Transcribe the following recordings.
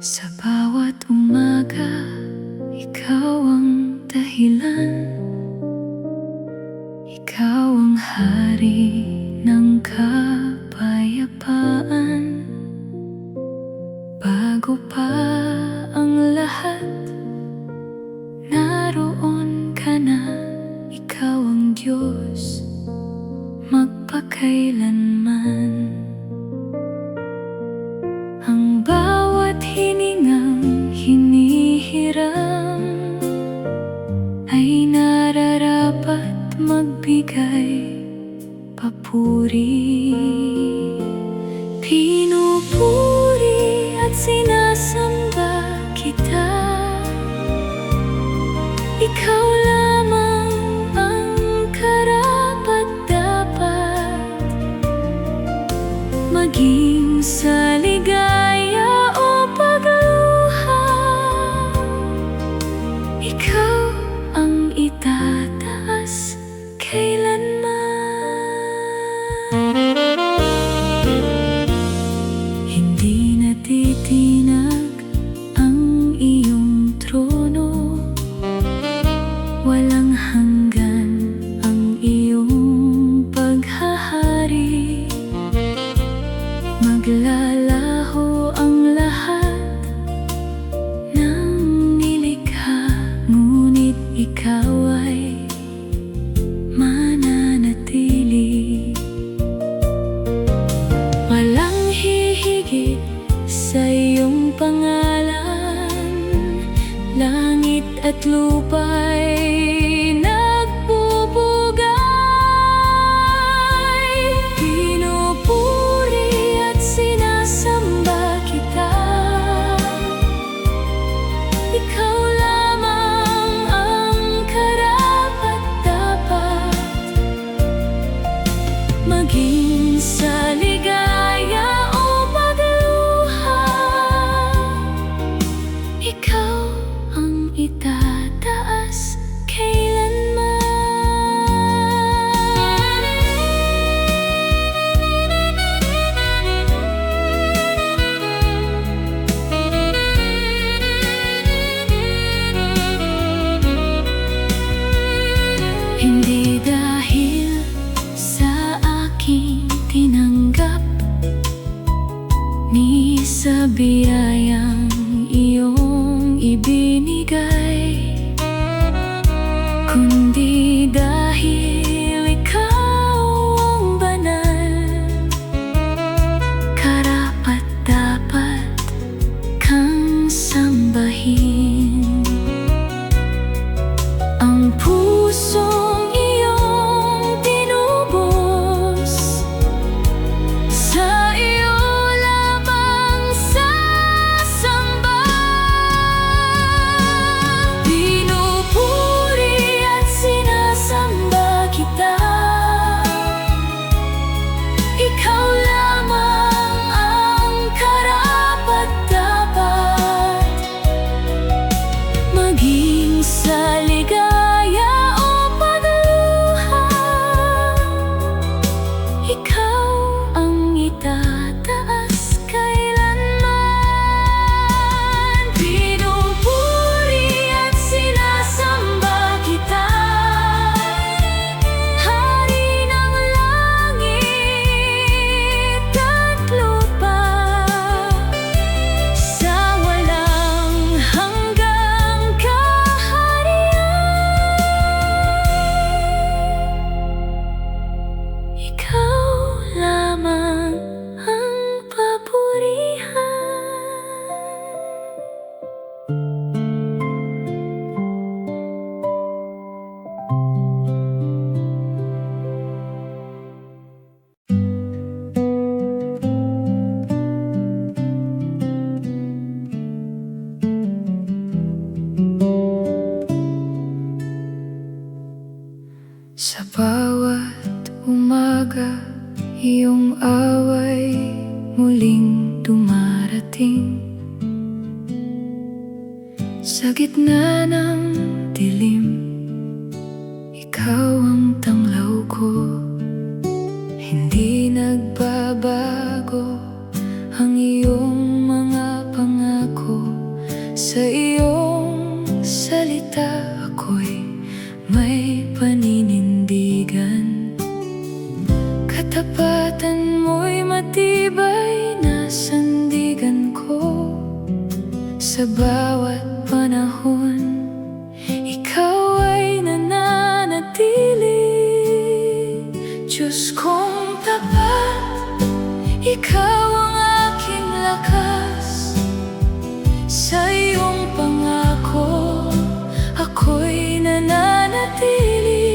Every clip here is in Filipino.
Sa bawat umaga, ikaw ang dahilan. Ikaw ang hari ng kapayapaan. Bago pa ang lahat, naroon ka na. Ikaw ang Diyos, magpakailanman. Ang bawat hiningang hinihiram ay nararapat magbigay papuri. Pinupuri at sinasamba kita. Ikaw lamang ang karapat-dapat, maging sa ligaya o pagluha. Ikaw ang itataas kailanman. Hindi natitinag ang iyong trono, walang hanggan ang iyong paghahari. Maglalaho ang lahat ng nilikha, ngunit ikaw ay mananatili. Walang hihigit sa iyong pangalan, langit at lupa'y nagbubugay. Pinupuri at sinasamba kita. Ikaw lamang ang karapat-dapat, maging sa ligaya o pagluha. Ikaw ang itataas kailanman. Hindi dahil sa aking tinanggap, ni sa biyayang iyong ibinigay, kundi dahil ikaw ang banal, karapat-dapat kang sambahin. Ang pusong iyong tinubos, sa iyo lamang sasamba. Pinupuri at sinasamba kita. Ikaw lamang ang karapat-dapat, maging sa ligaya o pagluha. Ikaw ang itataas kailanman. Pinupuri at sinasamba kita. Hari ng langit at lupa, sa walang hanggang kaharian. Ikaw lamang ang papurihan. Sa bawat umaga, iyong away muling dumarating. Sa gitna ng dilim, ikaw ang tanglaw ko. Hindi nagbabago ang iyong mga pangako. Sa bawat panahon, ikaw ay nananatili. Diyos kong tapat, ikaw ang aking lakas. Sa iyong pangako, ako'y nananatili.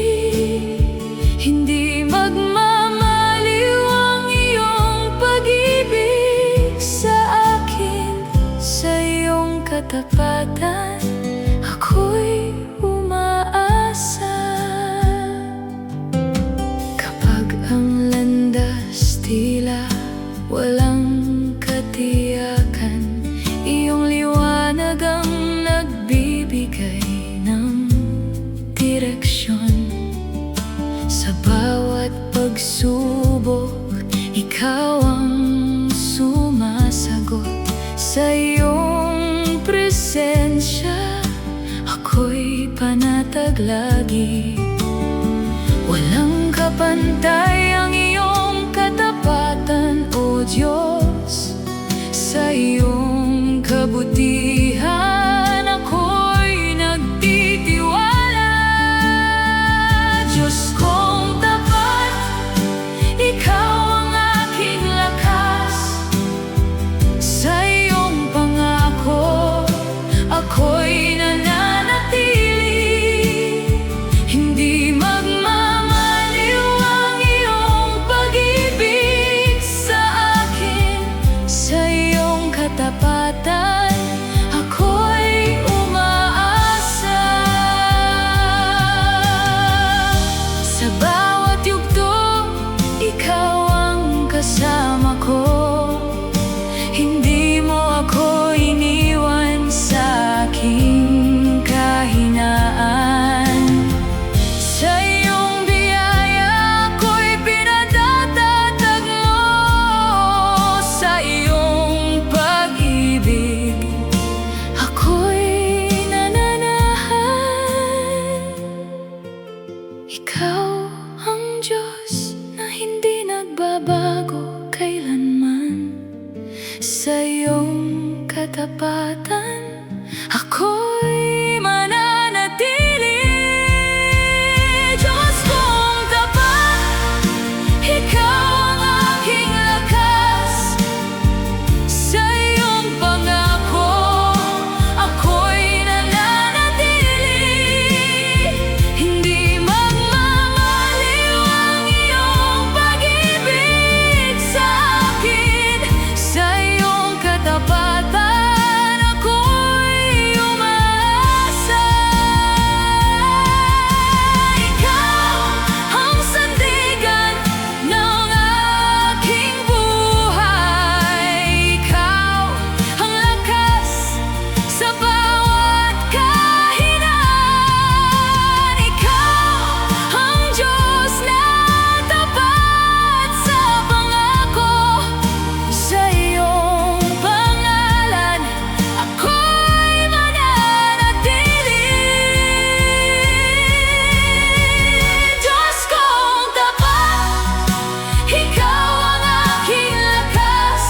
Hindi magmamaliw ang iyong pag-ibig sa akin. Sa iyong katapatan, ako'y umaasa. Kapag ang landas tila walang katiyakan, iyong liwanag ang nagbibigay ng direksyon. Sa bawat pagsubok, ikaw ang sumasagot. Sa iyong presensya, ako'y panatag lagi. Walang kapantay ang iyong katapatan, O Diyos. Sa iyong kabutihan, ako'y nagtitiwala. Diyos kong tapat, ikaw ang aking lakas. Sa iyong pangako, ako'y nananatili. Hindi magmamaliw ang iyong pag-ibig sa akin. Sa iyong katapatan, ako'y umaasa. Sa bawat yugto, ikaw ang kasama ko. Hindi mo ako iniwan sa aking kahinaan. Sa iyong biyaya, ako'y pinadatatag mo. Sa iyong pag-ibig, ako'y nananahan. Ikaw ang Diyos na hindi nagbabago kailanman. Sa iyong katapatan, ako'y mananatili. Diyos kong tapat, ikaw ang aking lakas. Sa iyong pangako, ako'y nananatili. Hindi magmamaliw ang iyong pag-ibig sa akin. Sa iyong katapatan, ako'y umaasa. Ikaw ang sandigan ng aking buhay. Ikaw ang lakas sa bawat kahinaan. Ikaw ang Diyos na tapat sa pangako. Sa iyong pangalan, ako'y mananatili. Diyos kong tapat, ikaw ang aking lakas.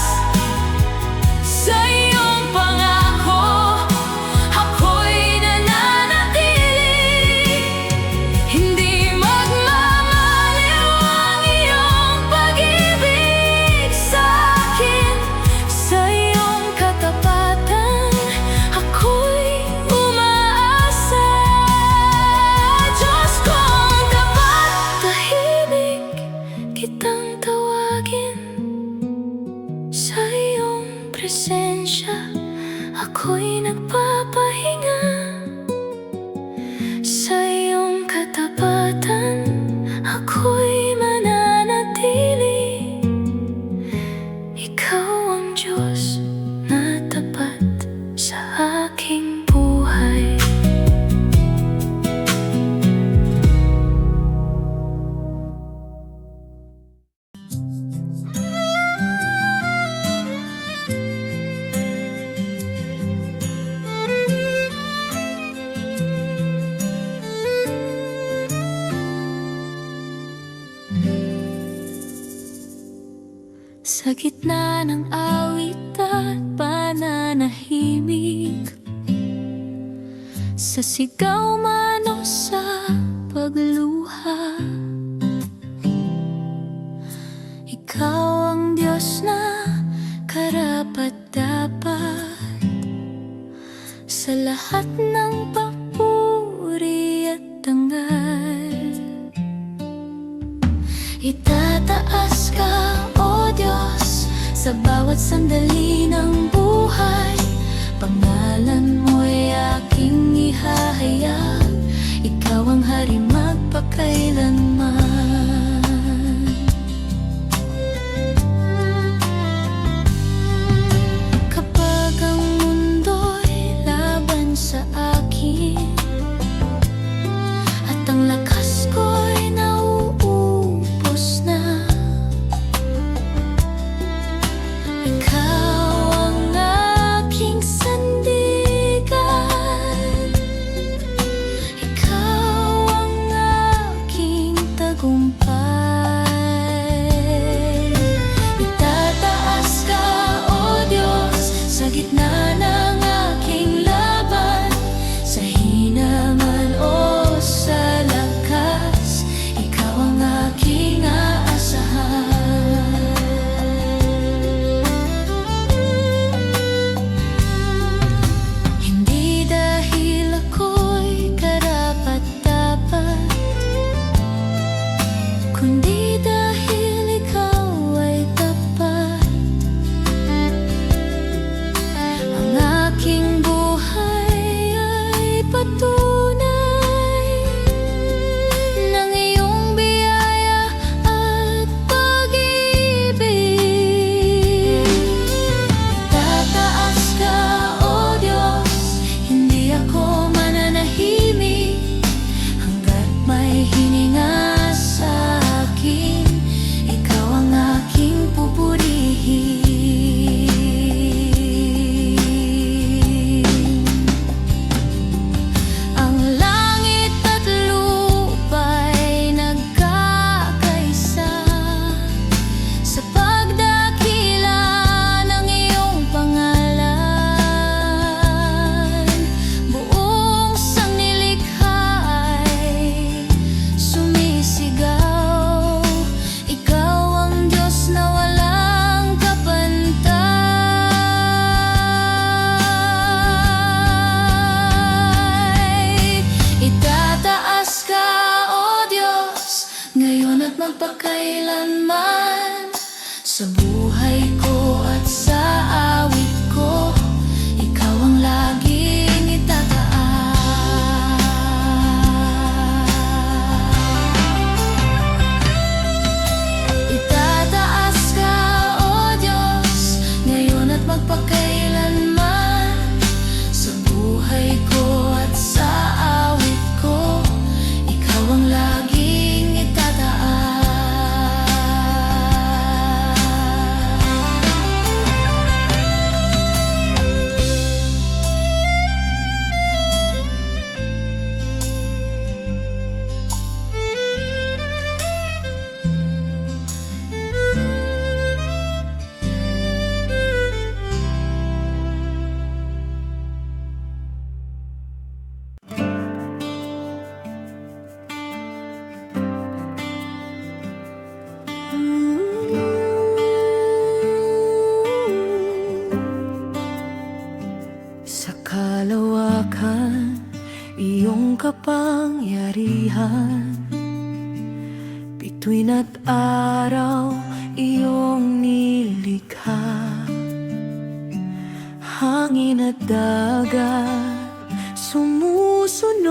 Sa iyong pangako, ako'y nananatili. Hindi magmamaliw ang iyong pag-ibig sa akin. Sa iyong katapatan, ako'y umaasa. Diyos kong tapat, tahimik kitang tawagin. Sa iyong presensya, ako'y nagpapahinga. Sa iyong katapatan, ako'y mananatili. Ikaw ang Diyos na tapat sa aking buhay. Sa gitna ng awit at pananahimik, sa sigaw man o sa pagluha. Ikaw ang Diyos na karapat-dapat sa lahat ng papuri at dangal. Itataas ka, O Diyos, sa bawat sandali ng buhay. Pangalan mo'y aking ihahayag, ikaw ang hari magpakailanman. Kapag ang mundo'y laban sa akin at ang lakas ko'y nauubos na, ikaw ang aking sandigan, ikaw ang aking tagumpay. Itataas ka, O Diyos, sa gitna ng aking laban, sa hina man o sa lakas, ikaw ang aking aasahan. Hindi dahil ako'y karapat-dapat, kundi dahil ikaw ay tapat. Ang aking buhay ay patunay ng iyong biyaya at pag-ibig. Tataas ka, O Diyos, hindi ako mananahimik hanggat may hininga sa akin, ikaw ang aking pupurihin. Ang langit at lupa'y nagkakaisa sa pagdakila ng iyong pangalan. Buong sangnilikha ay sumisigaw, ikaw ang Diyos na walang kapantay. Itataas ka, O Diyos, ngayon at magpakailanman, sa buhay ko at sa awit ko, ikaw ang laging itataas. Itataas ka, O Diyos, ngayon at magpakailanman, sa buhay ko at sa awit ko, ikaw ang laging itataas. Sa kalawakan, iyong kapangyarihan, bituin at araw, iyong nilikha. Hangin at dagat, sumusunod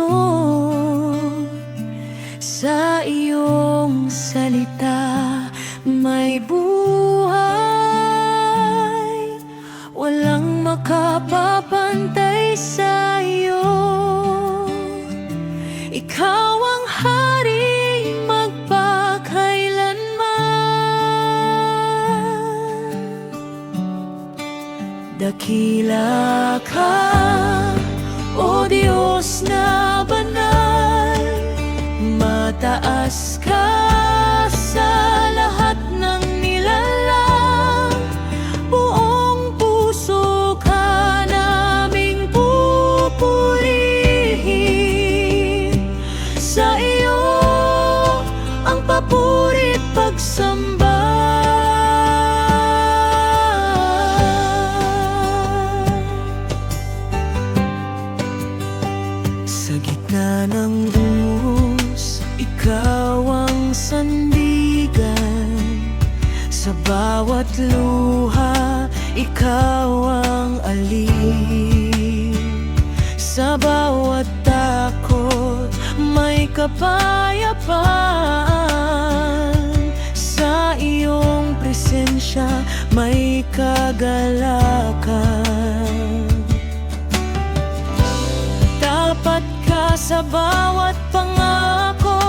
sa iyong salita, may buhay. Walang makapapantay sa iyo, ikaw ang hari magpakailanman. Dakila ka, O Diyos na banal, mataas ka sa lahat ng nilalang. Buong puso ka naming pupurihin. bawat luha, ikaw ang aliw. Sa bawat takot, may kapayapaan. Sa iyong presensya, may kagalakan. Tapat ka sa bawat pangako,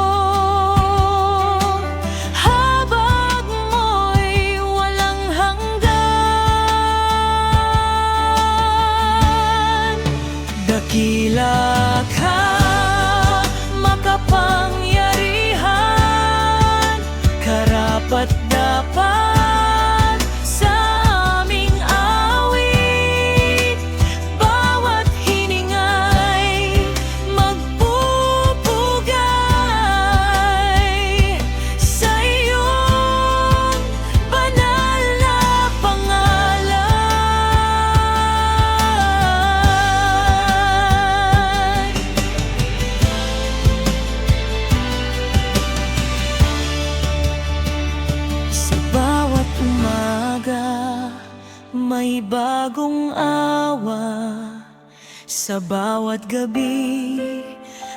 habag mo'y walang hanggan. Dakila ka, makapangyarihan, karapat-dapat sa aming awit. Bawat hininga'y magpupugay sa iyong banal na pangalan. Sa bawat umaga, may bagong awa. Sa bawat gabi,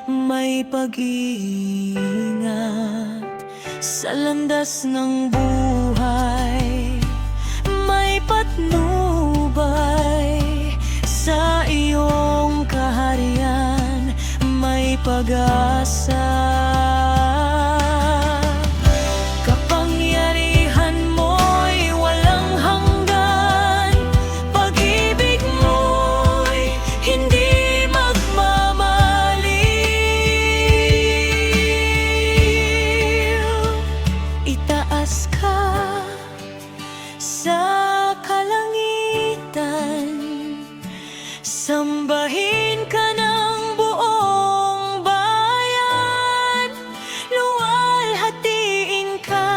may pag-iingat. Sa landas ng buhay, may patnubay. Sa iyong kaharian, may pag-asa. Kapangyarihan mo'y walang hanggan, pag-ibig mo'y hindi magmamaliw. Itaas ka sa kalangitan, sambahin ka ng buong bayan. Luwalhatiin ka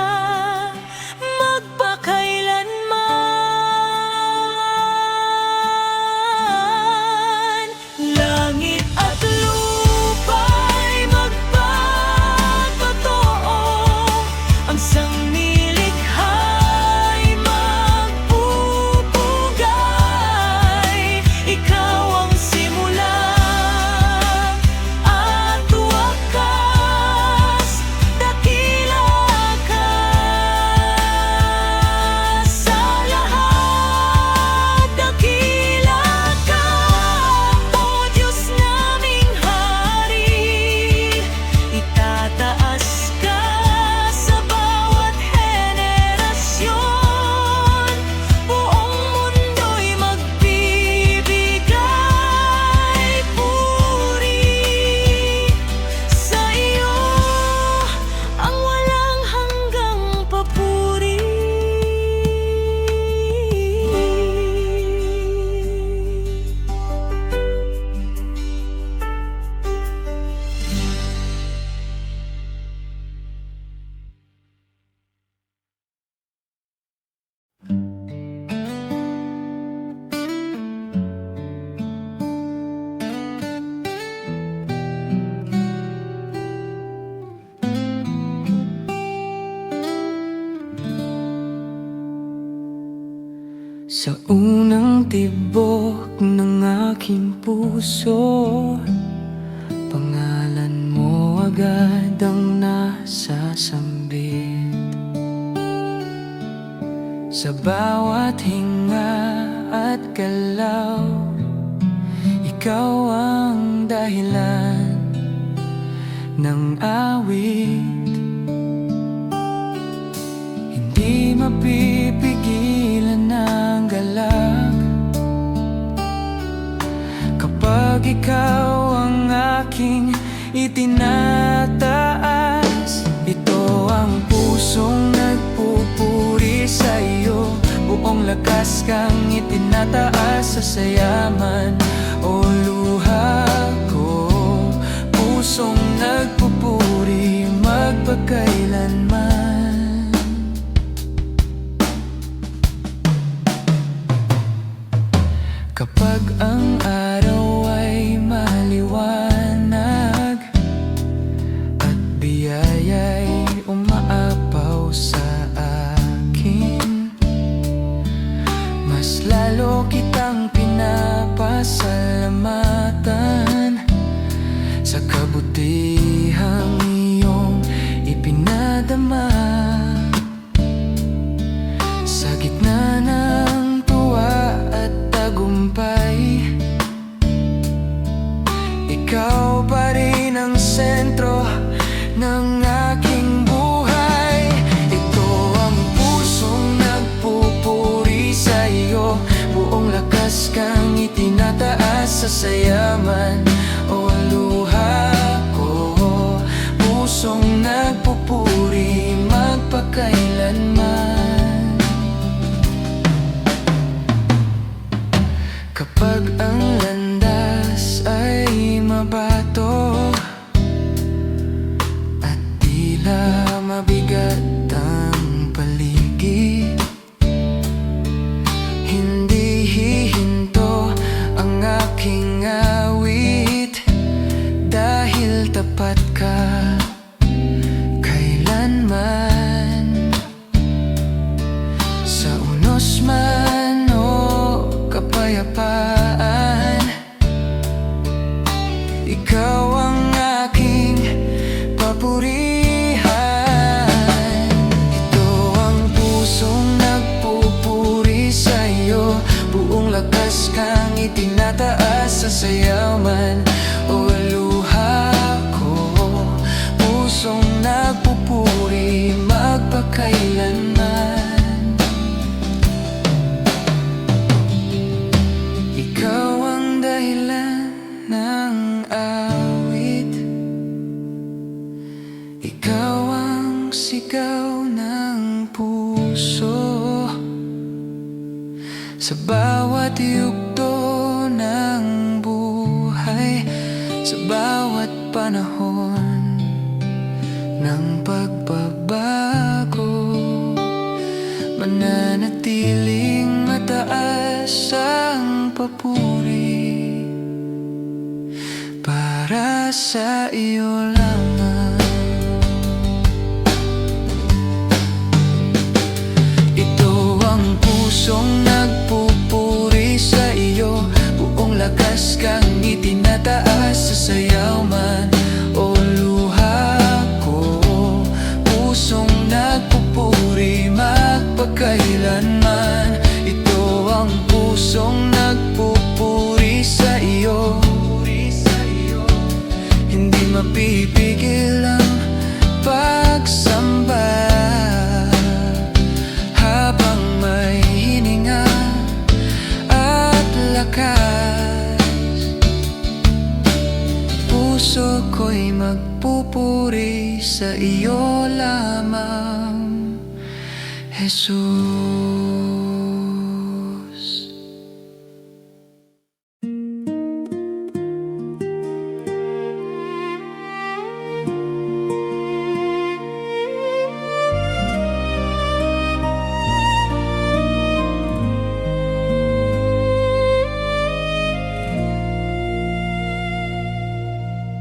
magpakailanman. Langit at lupa'y magpatotoo, ang sanglilikha'y magpupugay. Ikaw ang simula at wakas, dakila ka sa lahat. Dakila ka, O Diyos naming Hari. Itataas ka sa bawat henerasyon. Buong mundo'y magbibigay puri sa iyo, ang walang hanggang papuri. Sa unang tibok ng aking puso, pangalan mo agad ang nasasambit. Sa bawat hinga at galaw, ikaw ang dahilan ng awit. Hindi mapipigilan ang galak kapag ikaw ang aking itinataas. Ito ang pusong nagpupuri sa iyo, buong lakas kang itinataas sa sayaman. O luha ko, pusong nagpupuri magpakailanman. Kapag ang araw ay maliwanag at biyaya'y umaapaw sa akin, pasalamatan sa kabutihang iyong ipinadama. Sa gitna ng tuwa at tagumpay, ikaw pa rin ang sentro ng aking buhay. Ito ang pusong nagpupuri sa iyo, buong lakas kang itinataas sa sayaman o luha ko. Pusong nagpupuri magpakailanman. Kapag ang landas ay mabato at tila mabigat ang paligid, hindi hihinto ang aking awit, dahil tapat ka kailanman. Sa unos man o kapayapaan, ikaw ang aking papurihan. Ito ang pusong nagpupuri sa iyo, buong lakas kang itinataas sa sayaman o luha ko. Pusong nagpupuri magpakailanman. Ikaw ang dahilan ng awit, ikaw ang sigaw ng puso. Sa bawat yugto ng buhay, sa bawat panahon ng pagbabago, mananatiling mataas ang papuri para sa iyo lamang. Ito ang pusong nagpupuri sa iyo, buong lakas kang itinataas sa sayaman o luha ko. Pusong nagpupuri magpakailanman. Ito ang pusong nagpupuri sa iyo, hindi mapipigil ang pagsamba. Habang may hininga at lakas, puso ko'y magpupuri sa iyo lamang, Jesus.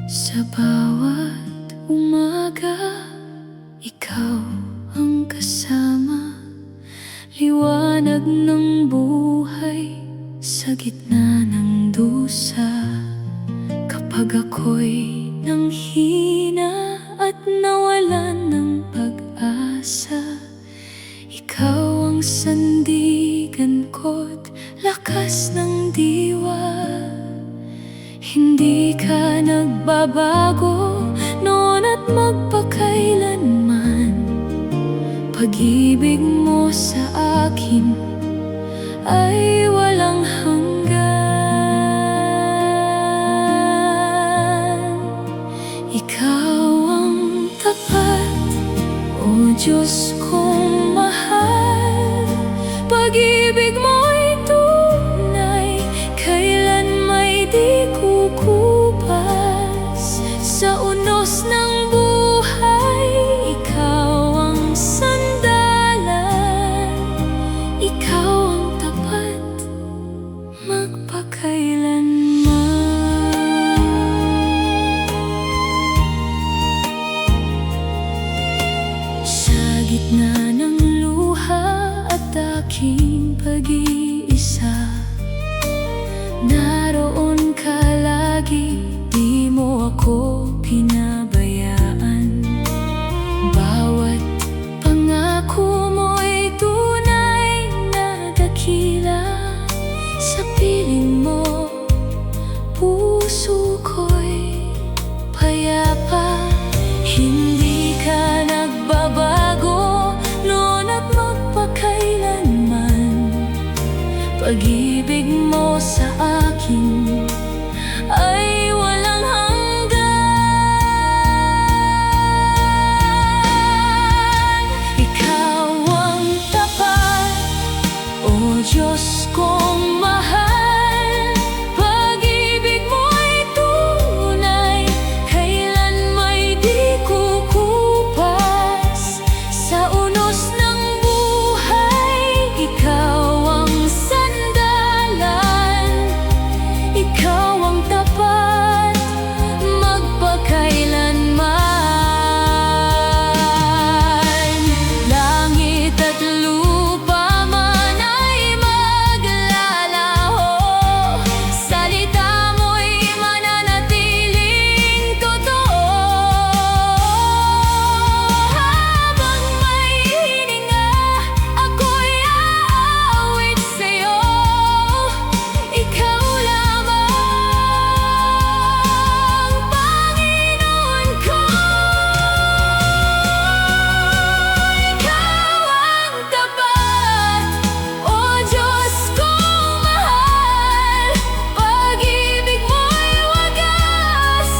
Sa bawat umaga, ikaw ang kasama, liwanag ng buhay sa gitna ng dusa. Kapag ako'y nanghina at nawalan ng pag-asa, ikaw ang sandigan ko't lakas ng diwa. Hindi ka nagbabago noon at magpakailanman. Pag-ibig mo sa akin ay walang hanggan. Ikaw ang tapat, o Diyos kong mahal. Pag-ibig mo'y tunay, kailan may di kukupas. Sa unos ng buhay, ikaw ang sandalan, ikaw ang tapat lagi, di mo ako pinabayaan. Bawat pangako mo'y tunay na dakila. Sa piling mo, puso ko'y payapa. Hindi ka nagbabago noon at magpakailanman. Pag-ibig mo sa akin ay walang hanggan. Ikaw ang tapat, o Diyos kong mahal. Pag-ibig mo'y tunay, kailan may di kukupas. Sa unos ng buhay, ikaw ang sandalan. Ikaw ang tapat, magpakailanman. Langit at lupa man ay maglalaho, salita mo'y mananatiling totoo. Habang may hininga, ako'y aawit sa'yo. Ikaw lamang, Panginoon ko. Ikaw ang tapat, o Diyos kong mahal. Pag-ibig mo'y wagas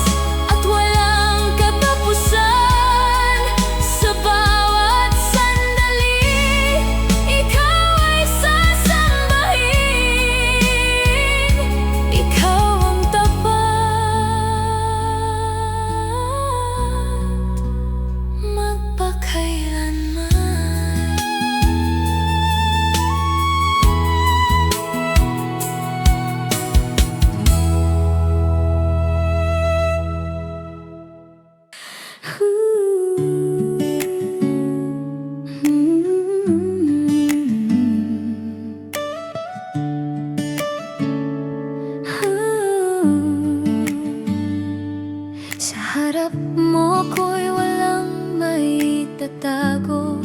at walang katapusan. Sa bawat sandali, ikaw ay sasambahin. Ikaw ang tapat, magpakailanman. Sa harap mo ako'y walang maitatago.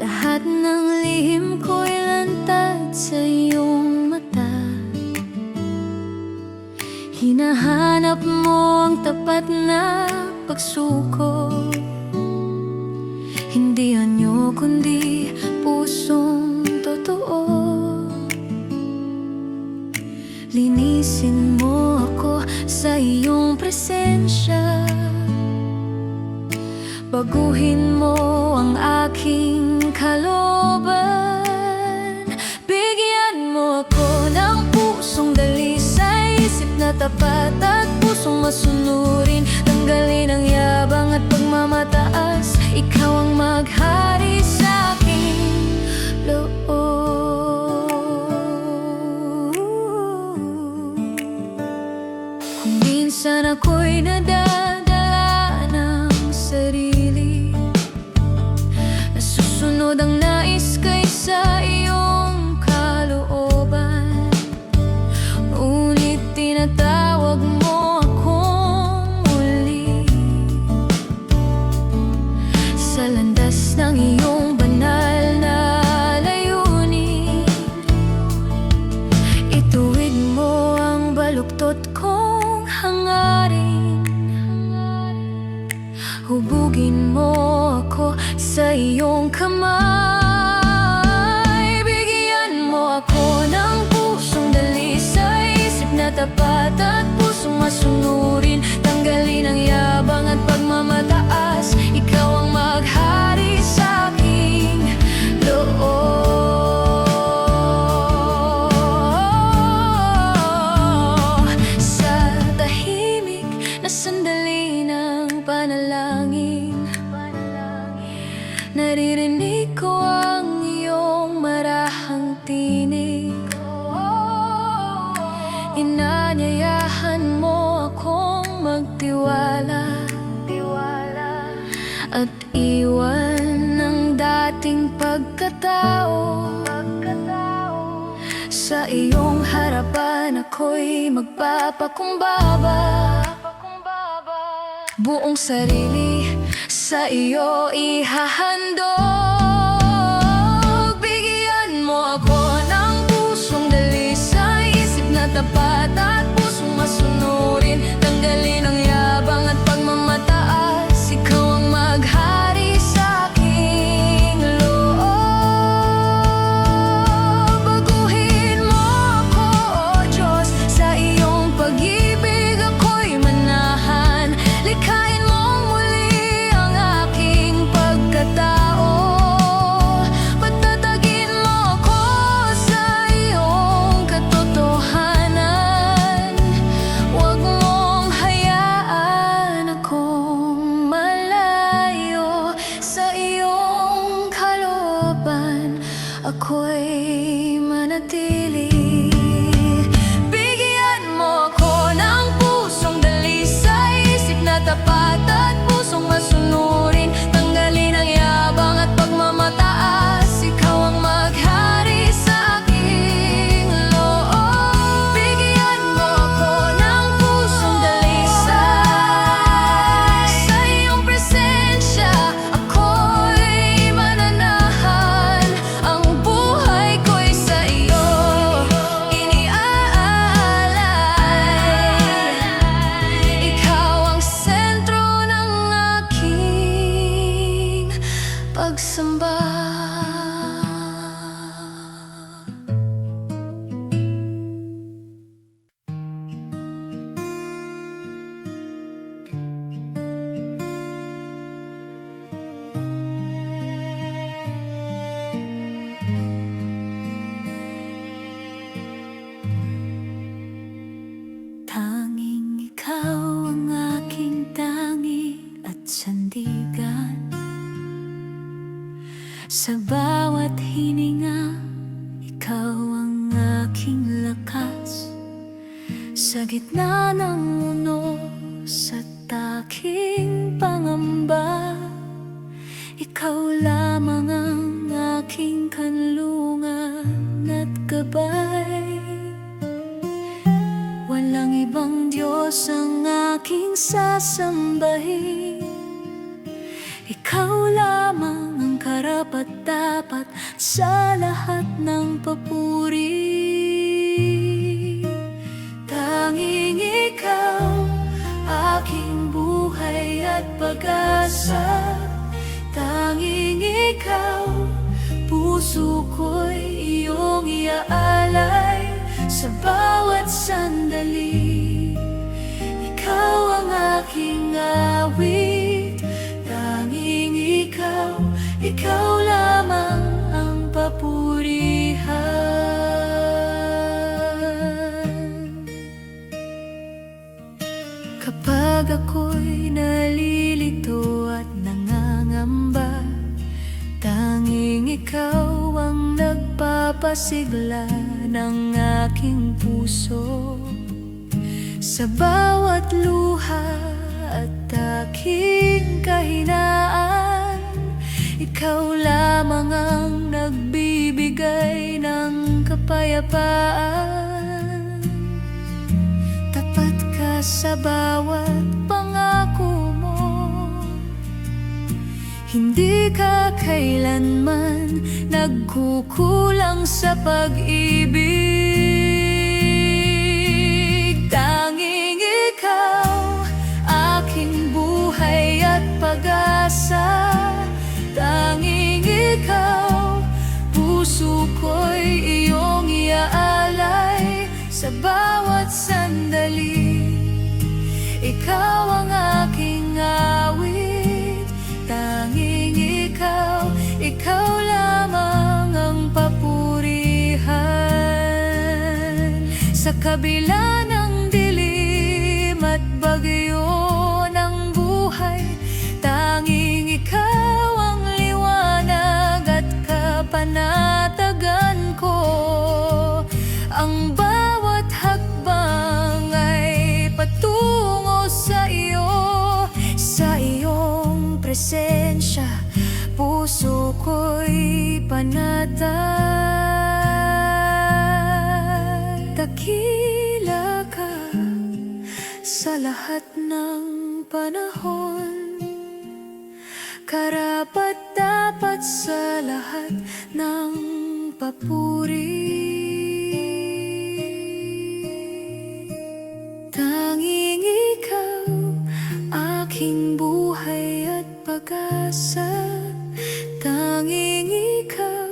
Lahat ng lihim ko'y lantad sa iyong mata. Hinahanap mo ang tapat na pagsuko. Hindi anyo kundi pusong totoo. Linisin mo ako sa iyong presensya. Baguhin mo ang aking kalooban. Bigyan mo ako ng pusong dalisay, isip na tapat at pusong masunurin. Tanggalin ang yabang at pagmamataas. Ikaw ang maghari sa aking loob. Kung minsan ako'y nadadala ng sarili, nasusunod ang nais kaysa iyong kalooban. Ngunit tinatawag mo akong muli sa landas ng iyong banal na layunin. Ituwid mo ang baluktot kong hangarin. Hubugin mo ako sa iyong kamay. Bigyan mo ako ng pusong dalisay, isip na tapat at pusong masunurin. Tanggalin ang yabang at pagmamataas. Ikaw ang maghari sa aking loob. Sa tahimik na sandali ng panalangin, naririnig ko ang iyong marahang tinig. Inanyayahan mo akong magtiwala at iwan ang dating pagkatao. Sa iyong harapan ako'y magpapakumbaba. Buong sarili sa iyo ihahandog. Bigyan mo ako ng pusong dalisay, isip na tapat at pusong masunurin. Tanggalin ang yabang at pagmamataas, ikaw ang maghari sa aking loob. Baguhin mo ako, O Diyos, sa iyong pag-ibig ako'y manahan. Likhain mong muli ang aking pagkatao. Patatagin mo ako sa iyong katotohanan. Huwag mong hayaan akong malayo sa iyong kalooban. Ako'y manatili. Bigyan mo ako ng pusong dalisay, isip na tapat at pusong masunurin. Tanggalin ang yabang at pagmamataas, ikaw ang maghari sa aking loob. Bigyan mo ako ng pusong dalisay, sa iyong presensya ako'y mananahan. Ang buhay ko'y sa iyo iniaalay. Ikaw ang sentro ng aking pagsamba. Tanging ikaw ang aking tangi at sandigan. Sa bawat hininga, ikaw ang aking lakas. Sa gitna ng unos at aking pangamba, ikaw lamang ang aking kanlungan at gabay. Walang ibang Diyos ang aking sasambahin. Ikaw lamang ang karapat-dapat sa lahat ng papuri. Tanging ikaw, aking buhay at pag-asa. Tanging ikaw, puso ko'y iyong iaalay. Sa bawat sandali, ikaw ang aking awit. Tanging ikaw, ikaw lamang ang papurihan. Kapag ako'y nalilito at nangangamba, tanging ikaw ang nagpapasigla ng aking puso. Sa bawat luha at aking kahinaan, ikaw lamang ang nagbibigay ng kapayapaan. Tapat ka sa bawat pangako mo, hindi ka kailanman nagkukulang sa pag-ibig. Tanging ikaw, aking buhay at pag-asa. Tanging ikaw, puso ko'y iyong iaalay. Sa bawat sandali, ikaw ang aking awit. Tanging ikaw, ikaw lamang ang papurihan. Sa kabila ng dilim at bagyo ng buhay, tanging ikaw ang liwanag at kapanatagan ko. Ang bawat hakbang ay patungo sa iyo. Sa iyong presensya, puso ko'y panatag. dakila ka sa lahat ng panahon. Karapat-dapat sa lahat ng papuri. Tanging ikaw, aking buhay at pag-asa. Tanging ikaw,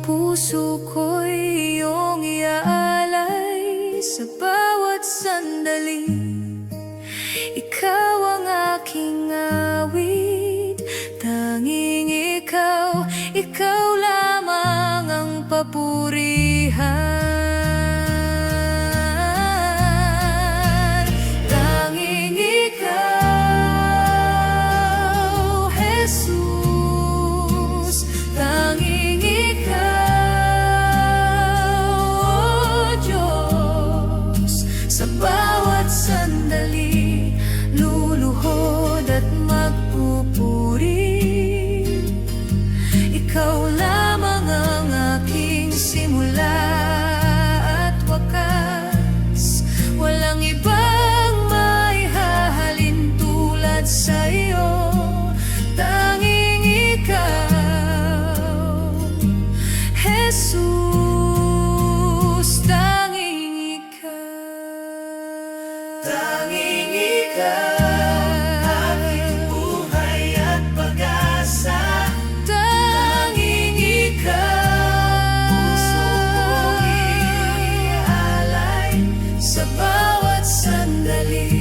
puso ko'y iyong iaalay sa bawat sandali. Ikaw ang aking awit. Tanging ikaw, ikaw lamang ang papurihan. Tanging ikaw, Jesus. Tanging ikaw, oh Diyos. Sa bawat sandali, luluhod at magpupuri. Ikaw lamang ang aking simula at wakas. Walang ibang maihahalin tulad sa iyo. Tanging ikaw, Jesus. Tanging ikaw. Tanging ikaw, aking buhay at pag-asa. Tanging ikaw, puso ko'y iaalay sa bawat sandali.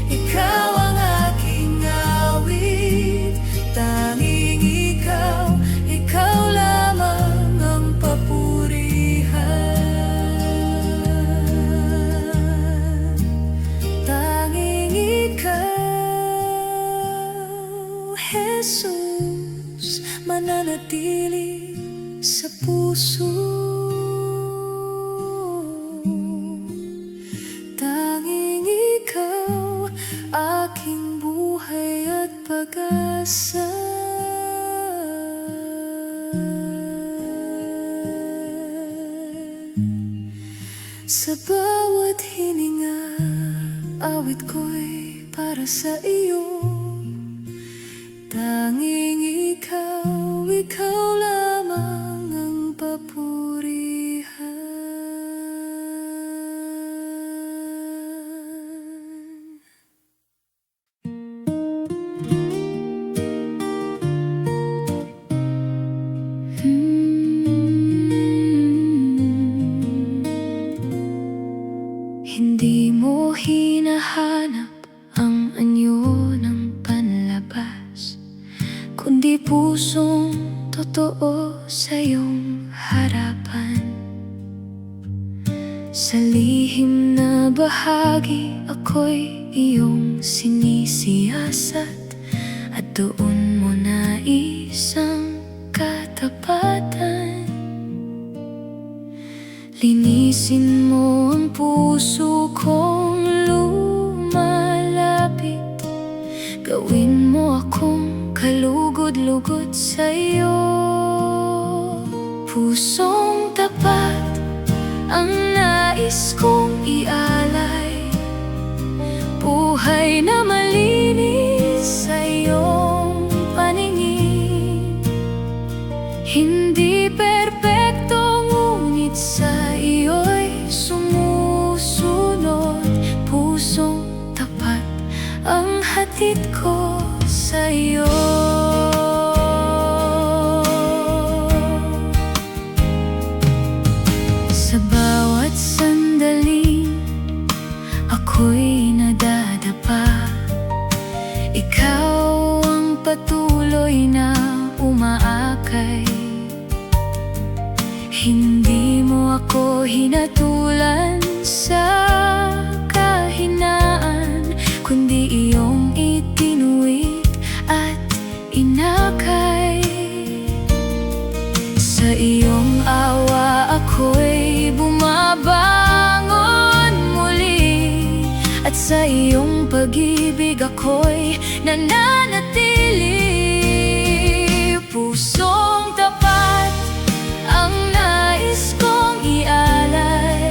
Ikaw ang aking awit. Tanging ikaw, ikaw lamang ang papurihan. Tanging ikaw, Jesus, mananatili sa puso. Tanging ikaw, aking buhay at pag-asa. Sa bawat hininga, awit ko'y para sa iyo. Tanging ikaw, ikaw lamang ang papurihan. Hindi mo hinahanap ang anyo ng panlabas, kundi pusong totoo sa iyong harapan. Sa lihim na bahagi, ako'y iyong sinisiyasat, at doon mo naisang katapatan. Linisin mo ang puso kong lumalapit. Gawin mo akong kalugod-lugod sa iyo. Pusong tapat ang nais kong ialay. Buhay na malinis sa iyong paningin. Hindi perpekto, ngunit sa iyo'y sumusunod. Pusong tapat ang hatid ko sa iyo. Sa bawat sandali, ako'y nadadapa. Ikaw ang patuloy na umaakay. Hindi mo ako hinatulan sa kahinaan, kundi iyong itinuwid at inakay. Sa iyong awa ako'y bumabangon muli, at sa iyong pag-ibig ako'y nananatili. Pusong tapat ang nais kong ialay.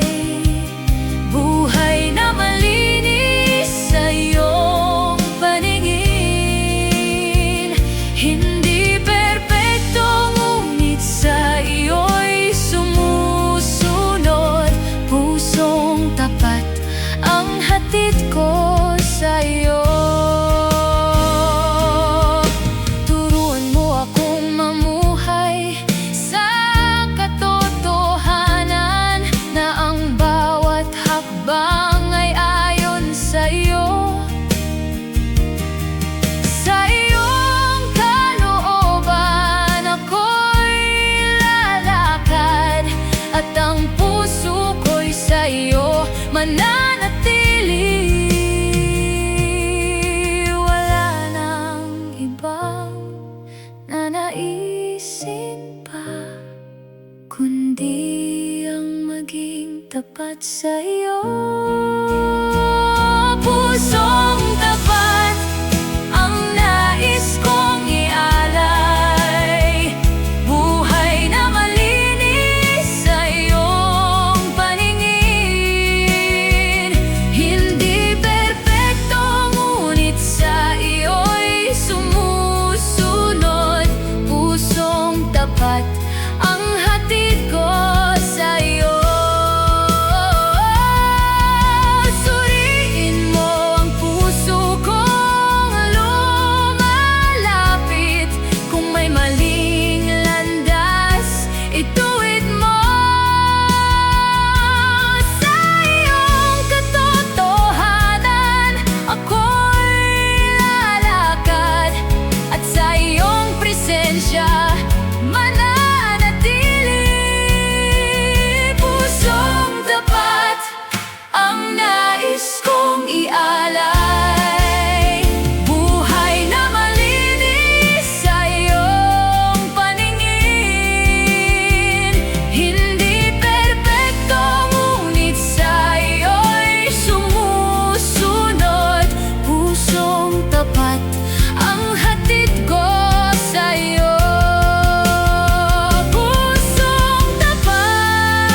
mananatili. Wala nang ibang nanaisin pa, kundi ang maging tapat sa'yo. Pusong tapat ang nais kong ialay, buhay na malinis sa iyong paningin. Hindi perpekto, ngunit sa iyo'y sumusunod. Pusong tapat ang hatid ko sa iyo. Suriin mo ang puso kong lumalapit. Kung may maling landas, ituwid mo. Sa iyong katotohanan ako'y lalakad, at sa iyong presensya mananatili. Pusong tapat ang nais kong ialay, buhay na malinis sa iyong paningin. Hindi perpekto, ngunit sa iyo'y sumusunod. Pusong tapat ang hatid ko sa iyo. Pusong tapat,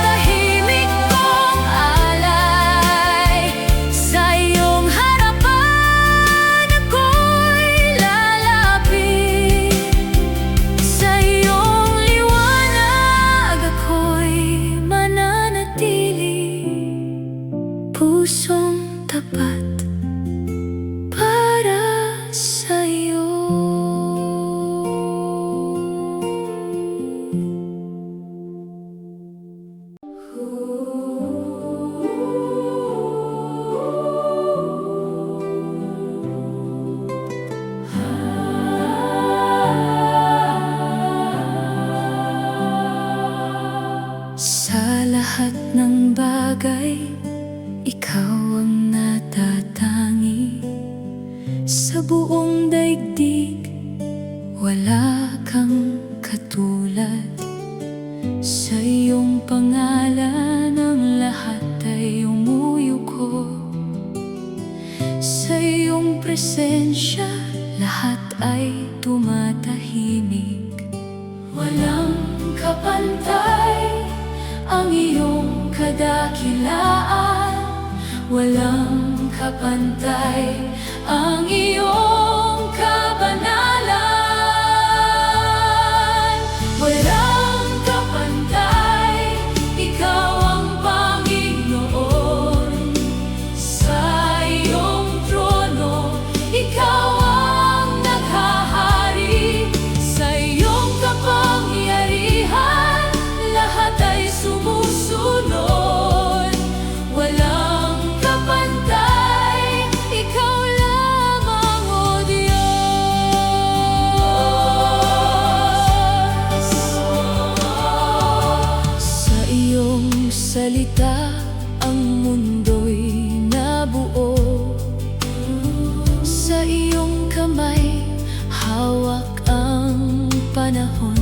tahimik kong alay, sa iyong harapan ako'y lalapit. Sa iyong liwanag ako'y mananatili. Pusong tapat para sa'yo. Sa lahat ng bagay, ikaw ang natatangi. Sa buong daigdig, wala kang katulad. Sa iyong pangalan ang lahat ay umuyuko. Sa iyong presensya lahat ay tumatahimik. Walang kapantay ang iyong kadakilaan, walang kapantay ang iyong kabanalan. Walang kapantay, ikaw ang Panginoon. Sa iyong trono, ikaw ang naghahari. Sa iyong kapangyarihan, lahat ay sumusunod. Walang kapantay, ikaw lamang, O Diyos. Sa iyong salita ang mundo'y nabuo. Sa iyong kamay hawak ang panahon.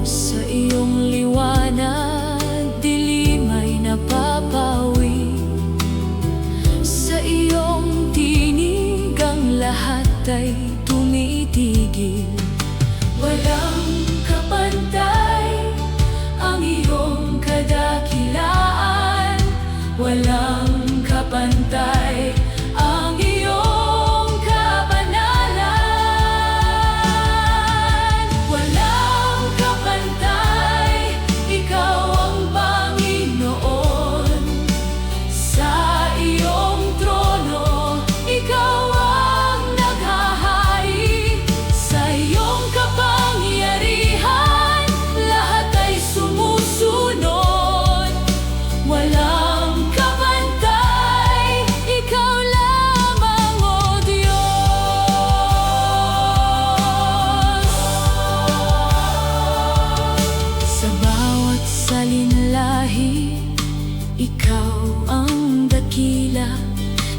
Sa iyong liwanag dilim ay napapawi. Sa iyong tinig ang lahat ay tumitigil. Walang kapantay ang iyong kadakilaan, walang kapantay ang iyong kabanalan. Walang kapantay, ikaw ang Panginoon. Sa iyong trono, ikaw ang naghahari. Sa iyong kapangyarihan, lahat ay sumusunod. Walang kapantay, ikaw ang dakila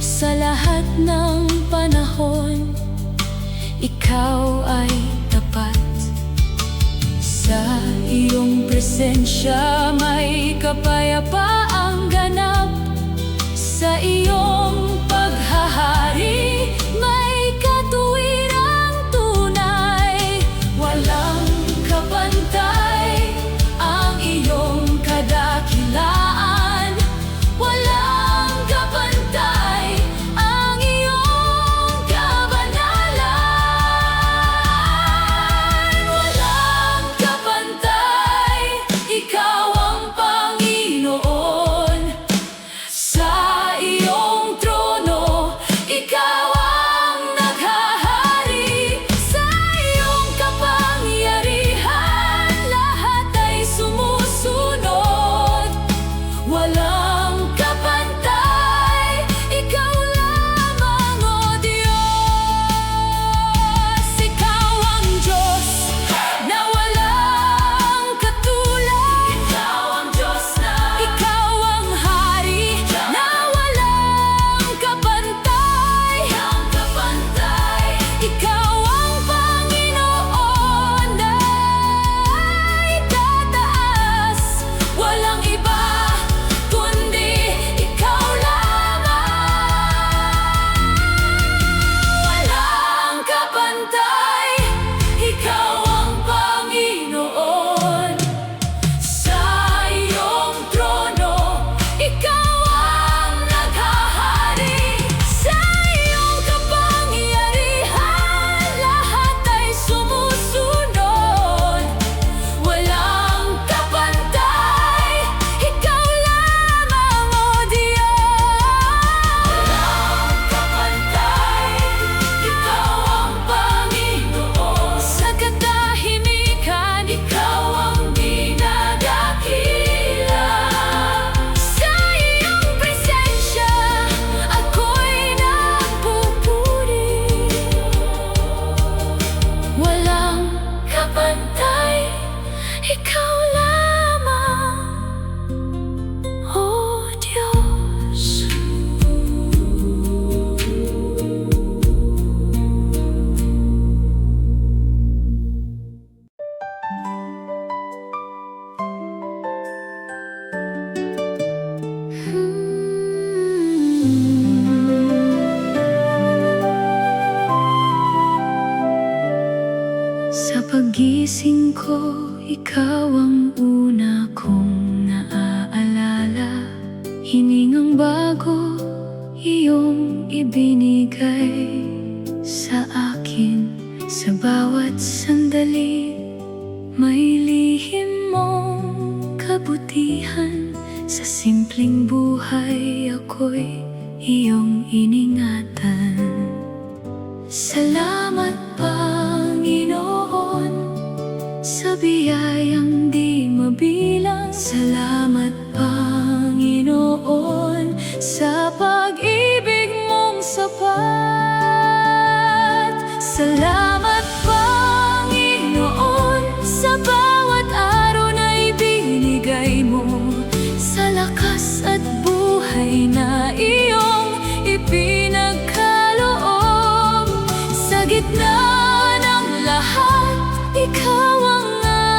sa lahat ng panahon. Ikaw ay tapat. Sa iyong presensya may kapayapaang ganap. Sa iyong paghahari may katuwirang tunay. Walang kapantay ang iyong kadakilaan. Walang kapantay ang iyong kabanalan. Walang kapantay, ikaw ang Panginoon. Sa iyong trono, ikaw ang naghahari. Sa iyong kapangyarihan, lahat ay sumusunod. Walang kapantay, ikaw lamang, O Diyos. Ikaw ang Diyos na walang katulad. Ikaw ang Diyos na ikaw ang Hari na walang kapantay. Ikaw ang Panginoon na itataas. Walang iba kundi ikaw lamang. Walang kapantay, ikaw ang Panginoon. Sa iyong trono, ikaw ang naghahari. Sa iyong kapangyarihan, lahat ay sumusunod. Walang kapantay, ikaw lamang, O Diyos. Walang kapantay, ikaw ang Panginoon. Sa katahimikan, ikaw ang dinadakila. Sa iyong presensya, ako'y nagpupuri. Walang kapantay, ikaw lamang, O Diyos. Sa pagising ko, ikaw ang una kong naaalala. Hiningang bago, iyong ibinigay sa akin. Sa bawat sandali, may lihim mong kabutihan. Sa simpleng buhay, ako'y iyong iningatan. Salamat, Panginoon, sa biyayang di mabilang. Salamat, Panginoon, sa pag-ibig mong sapat. Salamat, Panginoon, sa bawat araw na ibinigay mo. Sa lakas at buhay na iyong ipinagkaloob. Sa gitna ng lahat, ikaw ang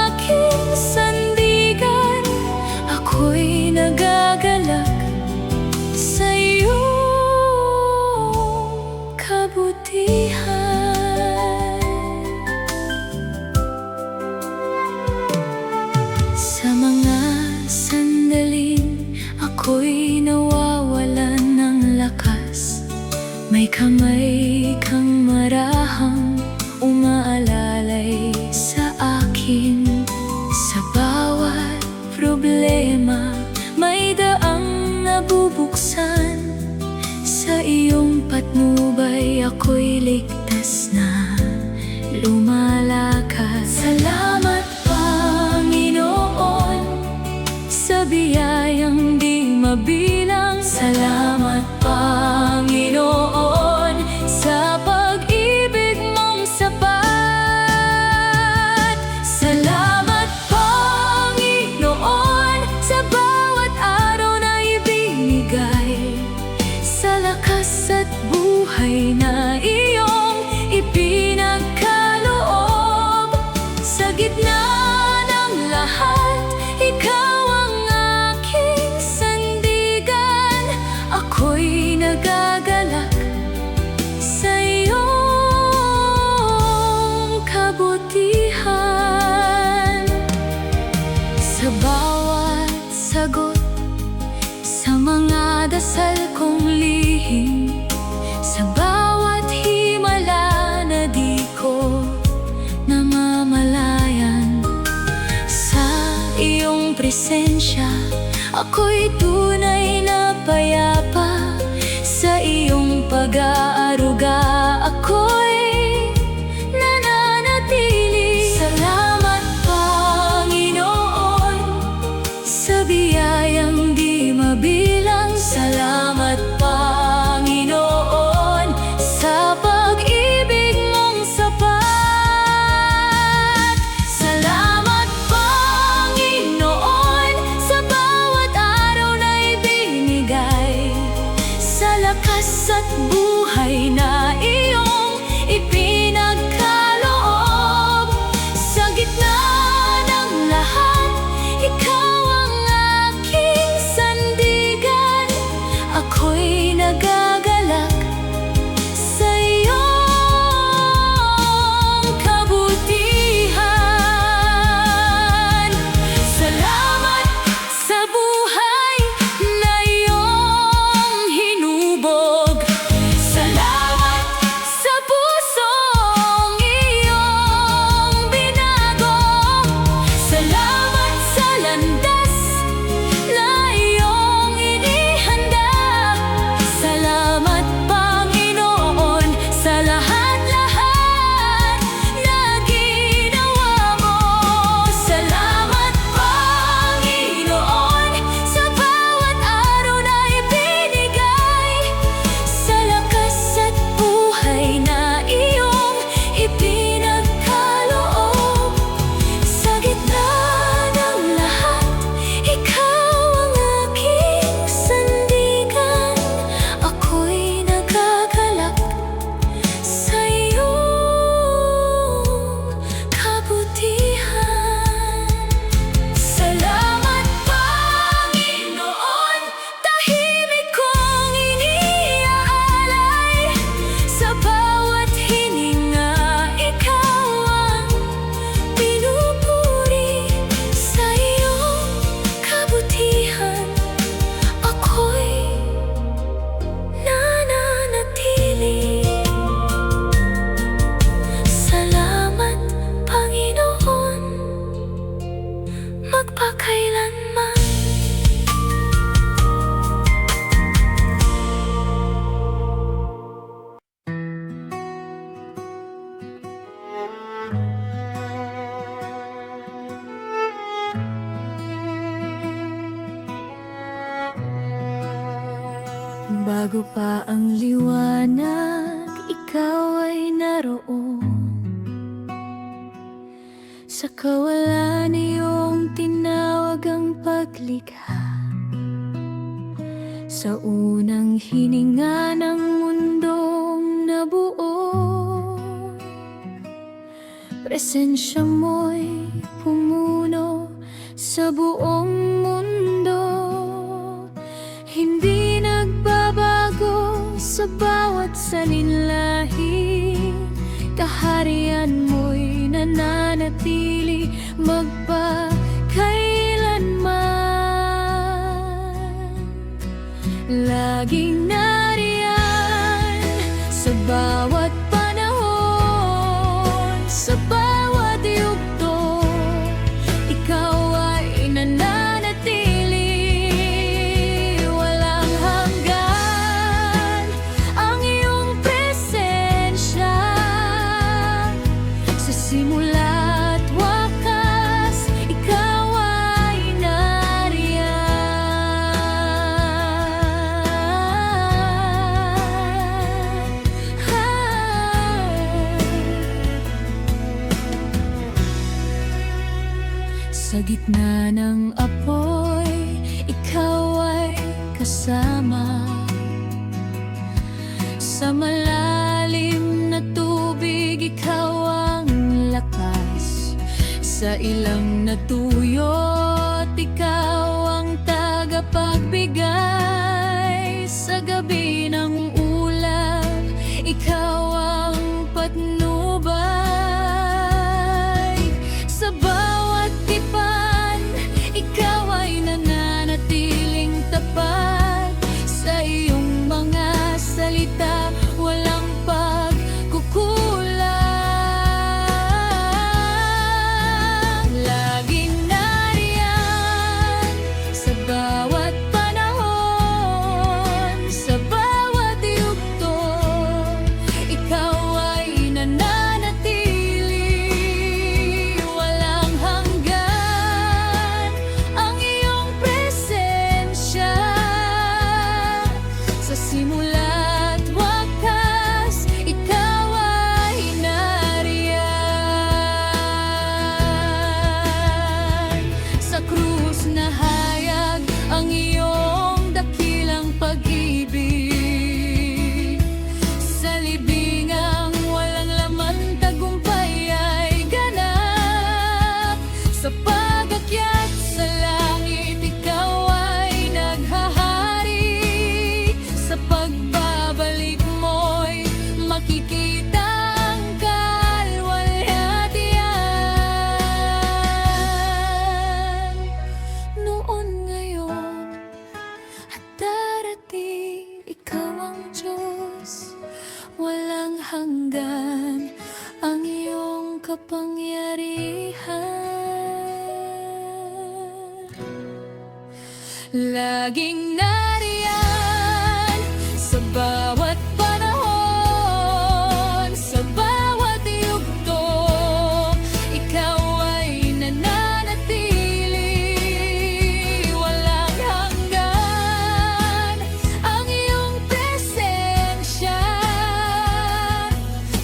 aking sandigan. Ako'y nagagalak sa iyong kabutihan. Sa mga sandaling ako'y nawawalan ng lakas, may kamay kang marahang umaalalay sa akin. Sa bawat problema, may daang nabubuksan. Sa iyong patnubay, ako'y ligtas na lumalakas. Salamat, Panginoon, sa biyayang di mabilang. Salamat, Panginoon, sa pag-ibig mong sapat. Salamat, Panginoon, sa bawat araw na ibinigay sagot sa mga dasal kong lihim, sa bawat himala na di ko namamalayan. Sa iyong presensya, ako'y tunay na payapa. Sa iyong pag-aaruga, ako'y nananatili. Salamat, Panginoon, sa biyayang di mabilang. Salamat, Panginoon, sa pag-ibig mong sapat. Salamat, Panginoon, sa bawat araw na ibinigay, sa lakas at buhay na iyong ipinagkaloob. Sa gitna ng lahat, ikaw ang aking sandigan. Ako'y nagagalak sa iyong kabutihan. Salamat sa buhay na iyong hinubog. Salamat sa pusong iyong binago. Salamat sa landas na iyong inihanda. Salamat, Panginoon, sa lahat-lahat na ginawa mo. Salamat, Panginoon, sa bawat araw na ibinigay, sa lakas at buhay na iyong ipinagkaloob. Sa gitna ng lahat, ikaw ang aking sandigan. Ako'y nagagalak sa iyong kabutihan. Salamat, Panginoon, tahimik kong iniaalay. Sa bawat hininga, ikaw ang pinupuri. Sa iyong kabutihan, ako'y nananatili. Salamat, Panginoon, magpakailanman. Bago pa ang liwanag, ikaw ay naroon. Sa kawalan iyong tinawag ang paglikha. Sa unang hininga ng mundong nabuo, presensya mo'y pumuno sa buong mundo. Hindi nagbabago sa bawat salinlahi, kaharian mo'y nananatili magpakailanman. Laging nariyan sa bawat panahon, sa bawat yugto, ikaw ay nananatili. Walang hanggan ang iyong presensya, sa simula't wakas, ikaw ay nariyan. Sa gitna ng apoy, ikaw ay kasama. Sa malalim na tubig, ikaw ang lakas. Sa ilang natuyot, ikaw ang tagapagbigay. Sa gabi ng ulap, ikaw ang patnubay. Sa bawat tipan, ikaw ay nananatili. laging nariyan sa bawat panahon, sa bawat yugto. Ikaw ay nananatili, walang hanggan ang iyong presensya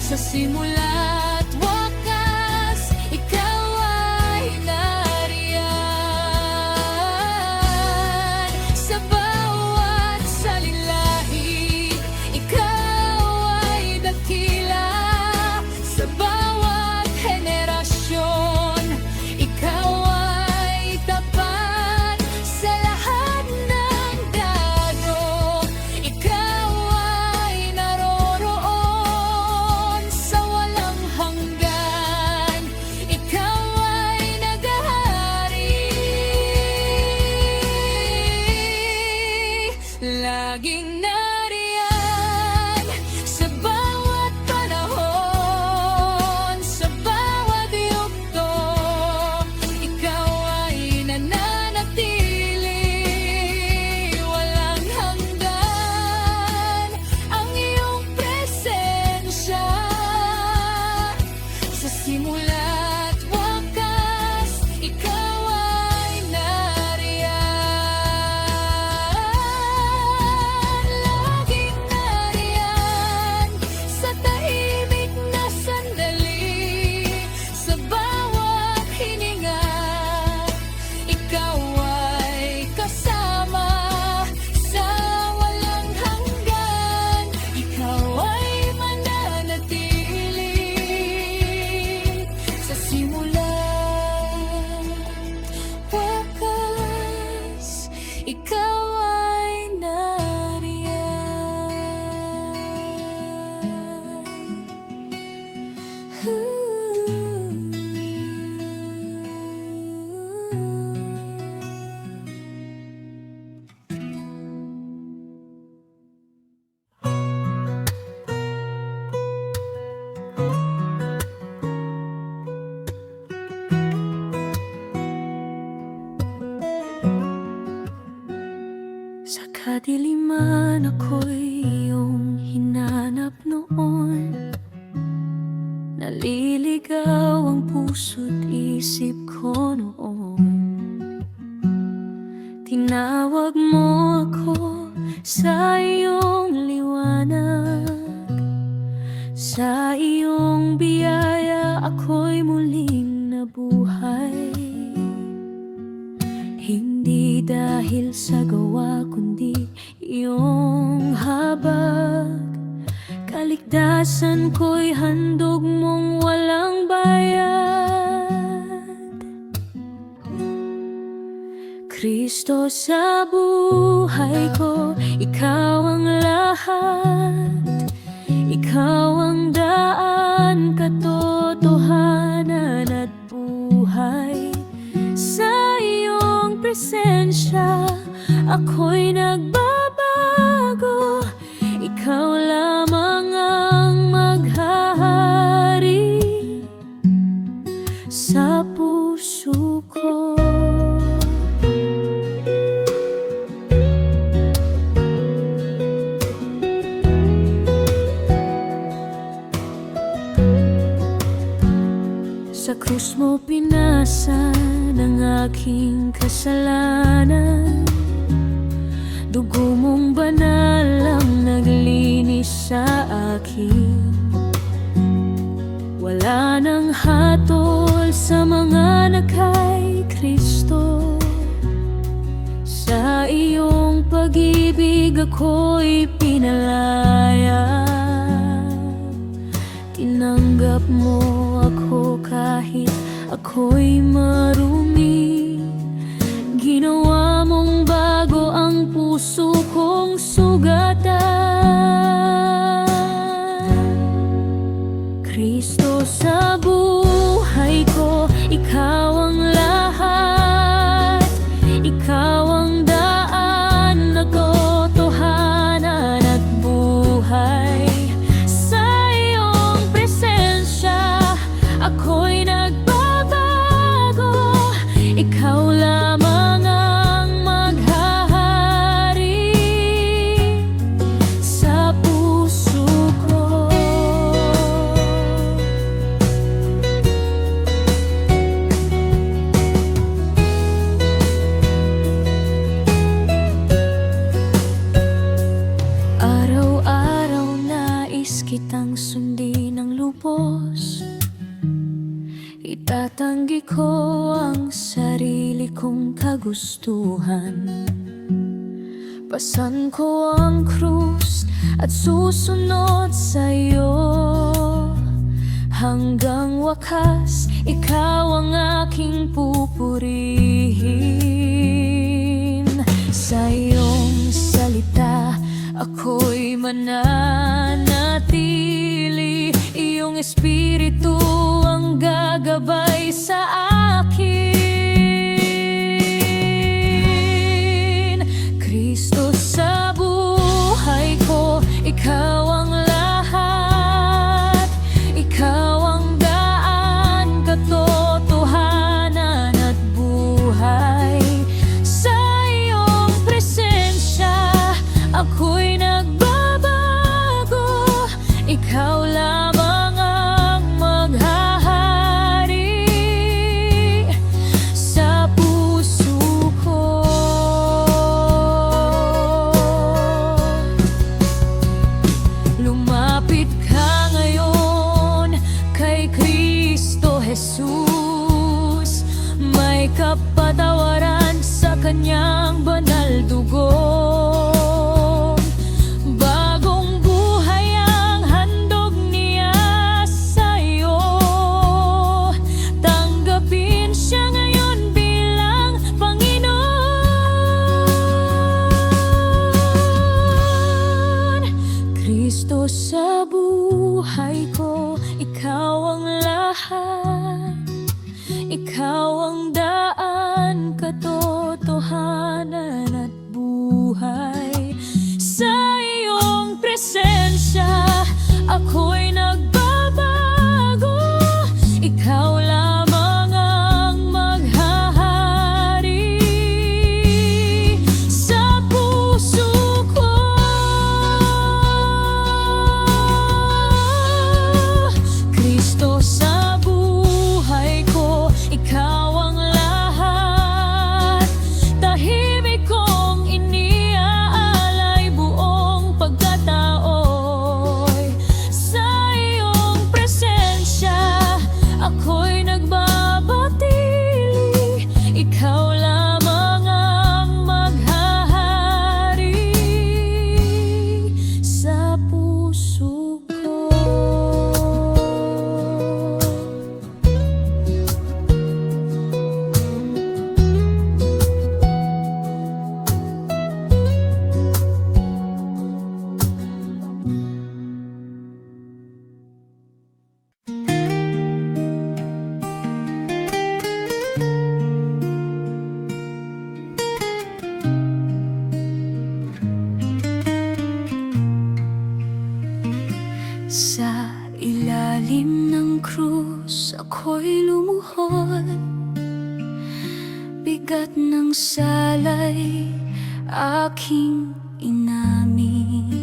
sa simula't wakas. Ikaw ay nariyan sa bawat salilain. Ikaw ay dakila sa bawat henerasyon. Ikaw ay tapat sa lahat ng dagok. Ikaw ay naroroon sa walang hanggan. Ikaw ay naghahari, laging nariyan sa bawat panahon, sa bawat yugto. Ikaw ay nananatili, walang hanggan ang iyong presensya sa simula't wakas. Ikaw ay nariyan, laging nariyan sa tahimik na sandali, sa bawat hininga. Ikaw ay kasama sa walang hanggan. Ikaw ay mananatili sa simula't wakas. Ikaw ay sa kadiliman ako'y iyong hinanap noon. Naliligaw ang puso't isip ko noon. Tinawag mo ako sa iyong liwanag. Sa iyong biyaya ako'y muling nabuhay. Hindi dahil sa gawa kundi iyong habag. Kaligtasan ko'y handog mong walang bayad. Kristo sa buhay ko, ikaw ang lahat. Ikaw ang daan, katotohanan at buhay. Sa iyong presensya ako'y nagbabago. Ikaw lamang ang maghahari sa puso ko. Sa krus mo pinasan ang aking kasalanan. Dugo mong banal ang naglinis sa akin. Wala nang hatol sa mga kay Kristo. Sa iyong pag-ibig ako'y pinalaya. Tinanggap mo ako kahit ako'y marumi. Ginawa mong bago ang puso kong sugatan. Kristo sa buhay ko, ikaw ang lahat. Ikaw ang daan, katotohanan at buhay. Sa iyong presensya ako'y nagbabago. Ikaw lamang ang maghahari ko ang sarili kong kagustuhan. Pasan ko ang krus at susunod sa'yo. Hanggang wakas, ikaw ang aking pupurihin. Sa iyong salita, ako'y mananatili. Iyong espiritu ang gagabay sa akin. Kristo sa buhay ko, ikaw ang lahat. Ikaw ang daan, katotohanan at buhay. Sa iyong presensya, ako'y nagbabago. Ikaw lamang ang maghahari sa puso ko. Lumapit ka ngayon kay Kristo Jesus. May kapatawaran sa kanyang banal dugo. Bagong buhay ang handog niya sa'yo. Tanggapin siya ngayon bilang Panginoon. Kristo sa buhay ko, ikaw ang lahat. Ikaw ang daan, katotohanan at buhay. Sa iyong presensya, ako'y nagbabago. Ikaw lamang ang maghahari sa puso ko. Kristo sa buhay ko, ikaw ang lahat. Tahimik kong iniaalay buong pagkataoy. Sa iyong presensya, ako'y nagbabatili. Ikaw lamang ang maghahari sa puso ko. Sa ilalim ng krus, ako'y lumuhod. Bigat ng salay, aking inamin.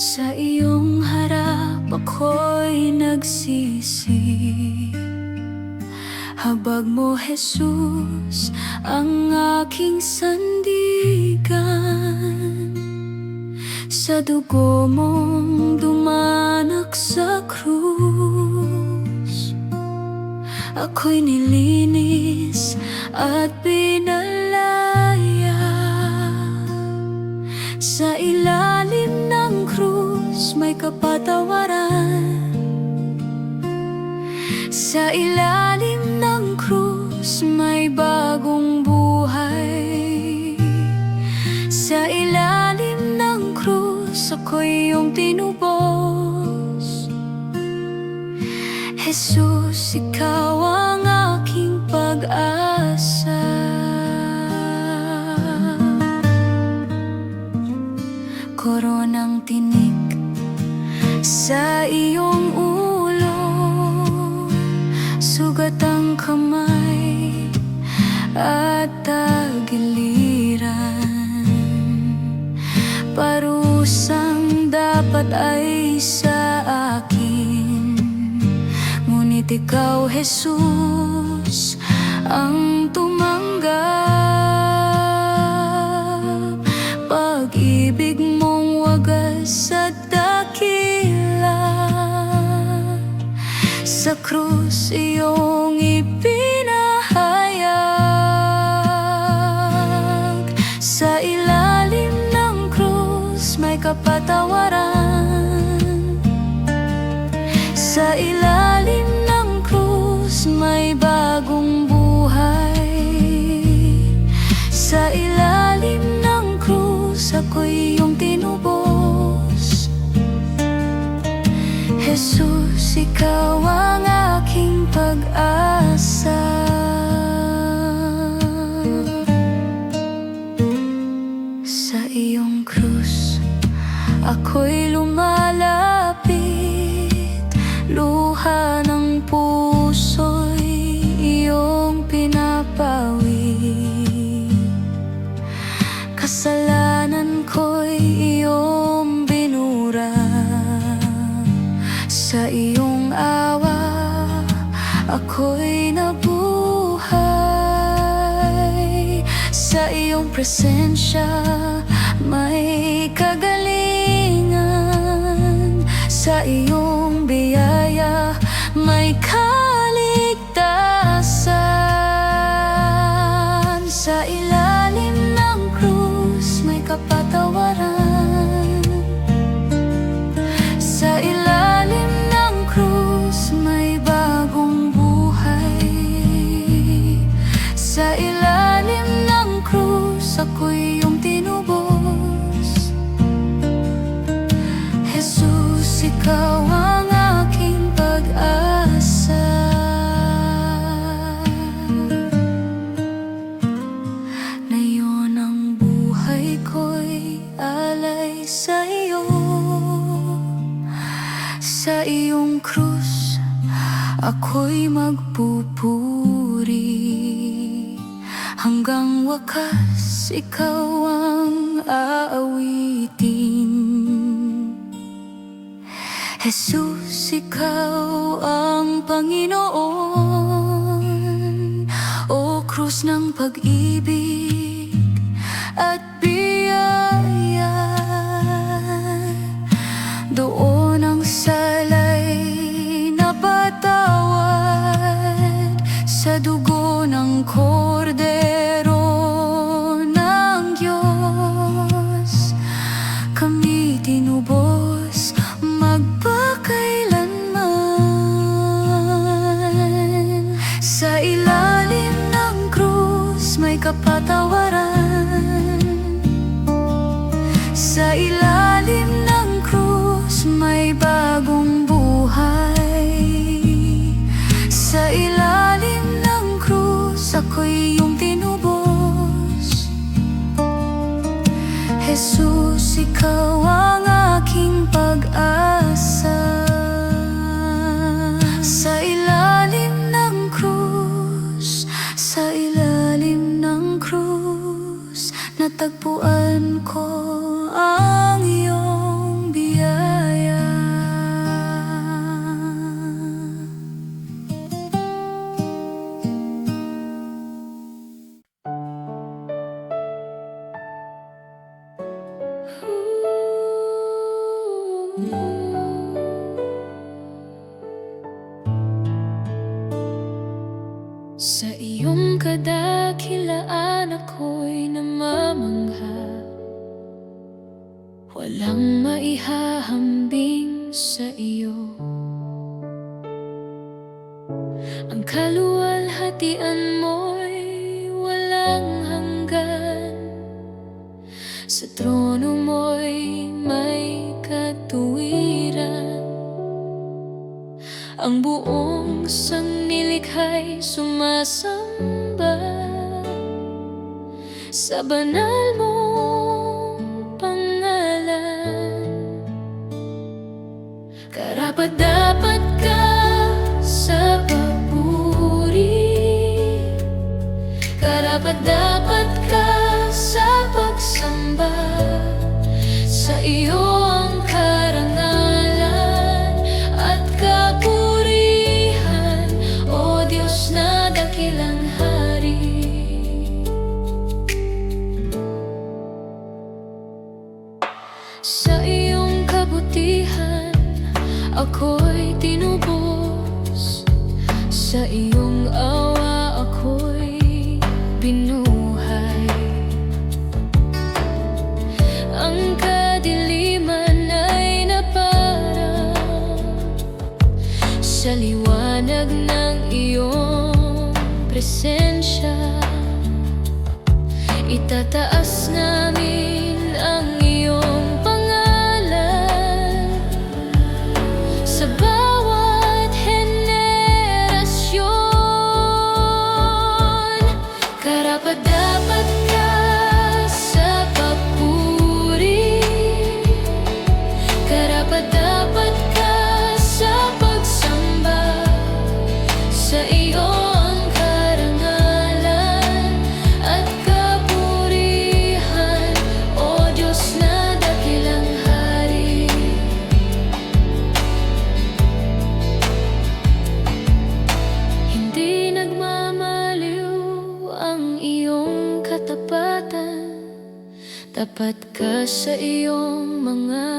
Sa iyong harap, ako'y nagsisi. Habag mo, Jesus, ang aking sandigan. Sa dugo mong dumanak sa krus, ako'y nilinis at pinalaya. Sa ilalim ng krus may kapatawaran. Sa ilalim ng krus may bagong buhay. Sa ilalim ng krus ako'y iyong tinubos. Jesus, ikaw ang aking pag-asa. Koronang tinik sa iyong ulo, sugat ang kamay at tagiliran. Parusang dapat ay sa akin, ngunit ikaw, Jesus, ang tumanggap. Pag-ibig mong wagas at dakila, sa krus iyong Sa ilalim ng krus may kapatawaran. Sa ilalim ng krus may bagong buhay. Sa ilalim ng krus ako'y iyong tinubos. Jesus, ikaw ang aking pag-asa. Sa iyong krus ako'y lumalapit. Luha ng puso'y iyong pinapawid. Kasalanan ko'y iyong binura. Sa iyong awa ako'y nabuhay. Sa iyong presensya may kagalingan. Sa iyong biyaya may kaligtasan. Sa ilalim ng krus may kapatawaran. Sa ilalim ng krus may bagong buhay. Sa ilalim ng krus ako'y iyong tinubos. Jesus, ikaw ang aking pag-asa. Ngayon ang buhay ko'y alay sa iyo. Sa iyong krus ako'y magpupuri. Hanggang wakas ikaw ang aawitin. Jesus, ikaw ang Panginoon. O krus ng pag-ibig at biyaya. Doon ang sala'y napatawad sa dugo ng kordero ng Diyos. Kami tinubos magpakailanman. Sa ilalim ng krus may kapatawaran. Sa ilalim ng krus may bagong buhay. Sa ilalim ng krus ako'y iyong tinubos. Jesus, ikaw ang aking pag-asa. Sa ilalim ng krus, sa ilalim ng krus, natagpuan ko ang iyong biyaya. Sa iyong kadakilaan ako'y namamangha. Walang maihahambing sa iyo. Ang kaluwalhatian mo'y walang hanggan. Sa trono mo'y may katuwiran. Ang buong sanglilikha'y sumasamba sa banal mong pangalan. Karapat-dapat ka sa papuri. Karapat-dapat ka sa pagsamba. Sa iyo ang karangalan at kapurihan, O Diyos na dakilang hari. Sa iyong kabutihan ako'y tinubos. Sa iyong awa ako'y binuhay. sa liwanag ng iyong presensya. Itataas namin ang iyong pangalan sa bawat henerasyon. Karapat-dapat ka sa papuri, karapat-dapat ka sa pagsamba. Sa iyo ang karangalan at kapurihan, O Diyos na dakilang hari. Hindi nagmamaliw ang iyong katapatan, tapat ka sa iyong mga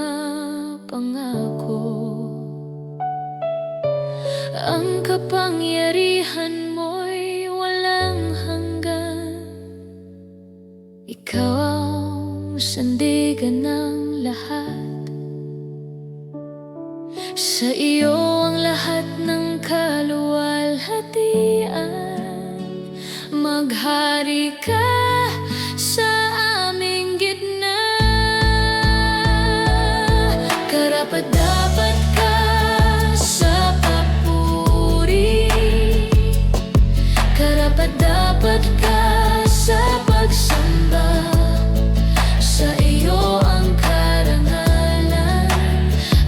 pangako. Ang kapangyarihan mo'y walang hanggan, ikaw ang sandigan ng lahat. Sa iyo ang lahat ng kaluwalhatian. Maghari ka sa aming gitna. Karapat-dapat ka sa papuri, karapat-dapat ka sa pagsamba. Sa iyo ang karangalan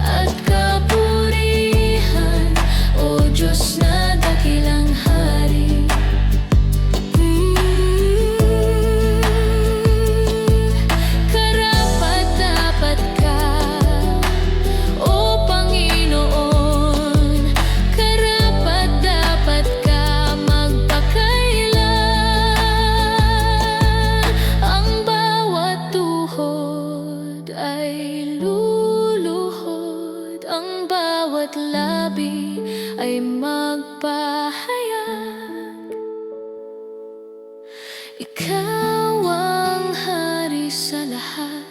at kapurihan, O Diyos na dakilang hari. Karapat-dapat ka, O Panginoon, karapat-dapat ka magpakailan. Ang bawat tuhod ay luluhod, ang bawat labi ay magpahayag. Ikaw ang hari sa lahat,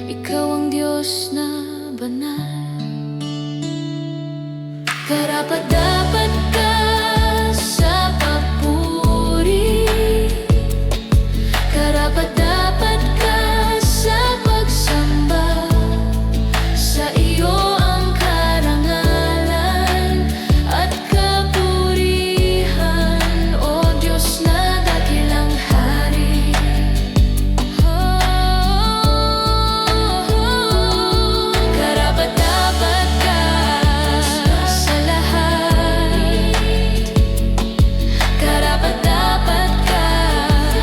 ikaw ang Diyos na banal. Karapat-dapat ka sa papuri, karapat-dapat ka sa pagsamba. Sa iyo ang karangalan at kapurihan, O Diyos na dakilang hari. Karapat-dapat ka sa lahat, karapat-dapat ka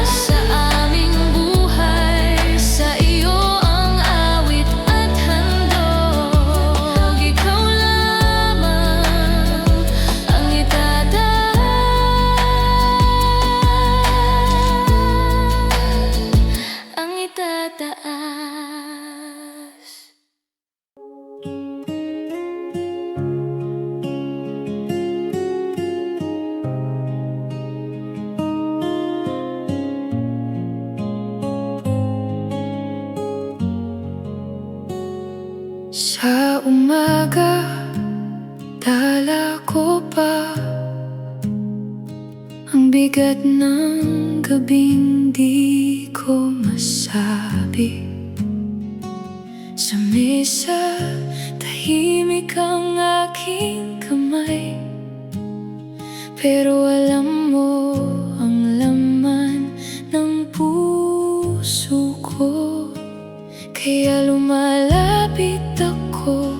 sa aming buhay. Sa iyo ang awit at handog, ikaw lamang ang itataas. Sa umaga, dala ko pa ang bigat ng gabing di ko masabi. Sa mesa, tahimik ang aking kamay, pero alam mo ang laman ng puso ko. Kaya lumalapit ako,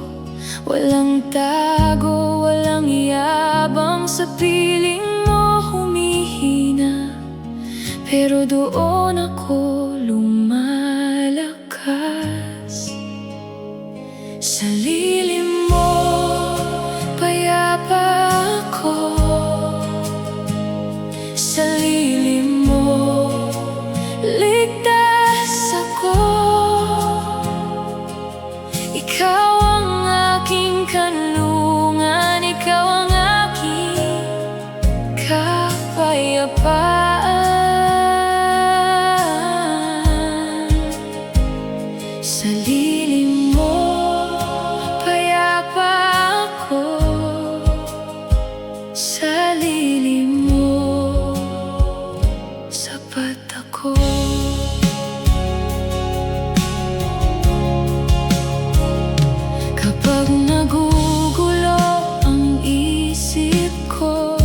walang tago, walang yabang. Sa piling mo humihina, pero doon ako lumalakas. Sa lilim mo, payapa ako. Sa lilim mo, ligtas ako. Ikaw ang aking kanlungan, ikaw ang aking kapayapaan. Sa lilim mo, payapa ako. Kapag nagugulo ang isip ko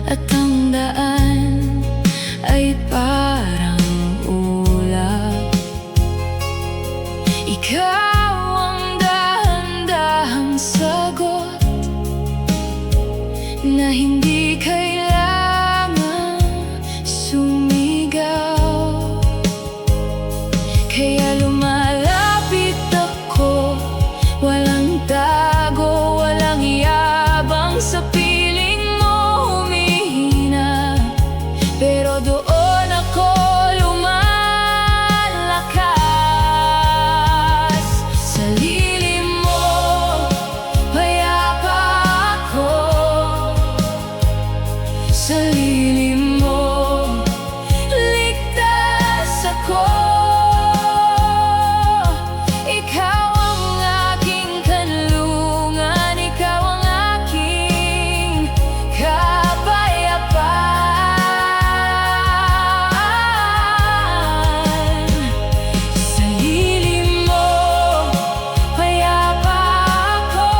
at ang daan ay parang ulap, ikaw ang dahan-dahang sagot na hindi kailangan sumigaw. Kaya lumalapit ako, walang tago, walang yabang. Sa piling mo humihina, pero doon ako lumalakas. Sa lilim mo, payapa ako. Sa lilim mo, ligtas ako. Ikaw ang aking kanlungan, ikaw ang aking kapayapaan. Sa lilim mo, payapa ako.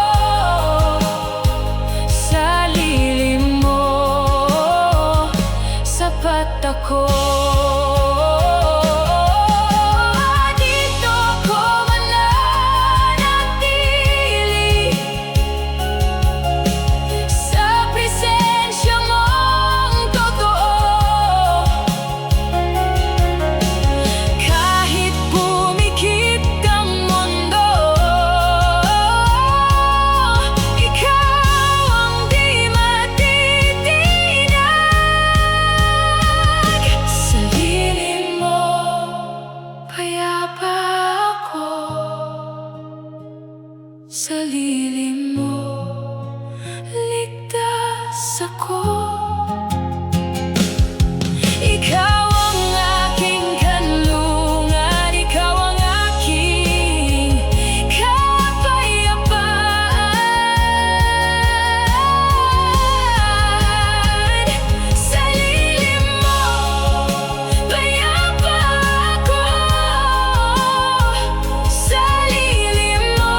Sa lilim mo, sapat ako. Dito ako mananatili sa presensya mong totoo. Kahit pumikit ang mundo, ikaw ang di matitinag. Sa lilim mo, payapa ako. Sa lilim mo, ligtas ako. Ikaw ang aking kanlungan, ikaw ang aking kapayapaan. Sa lilim mo, payapa ako. Sa lilim mo,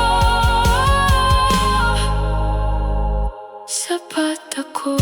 sapat ako.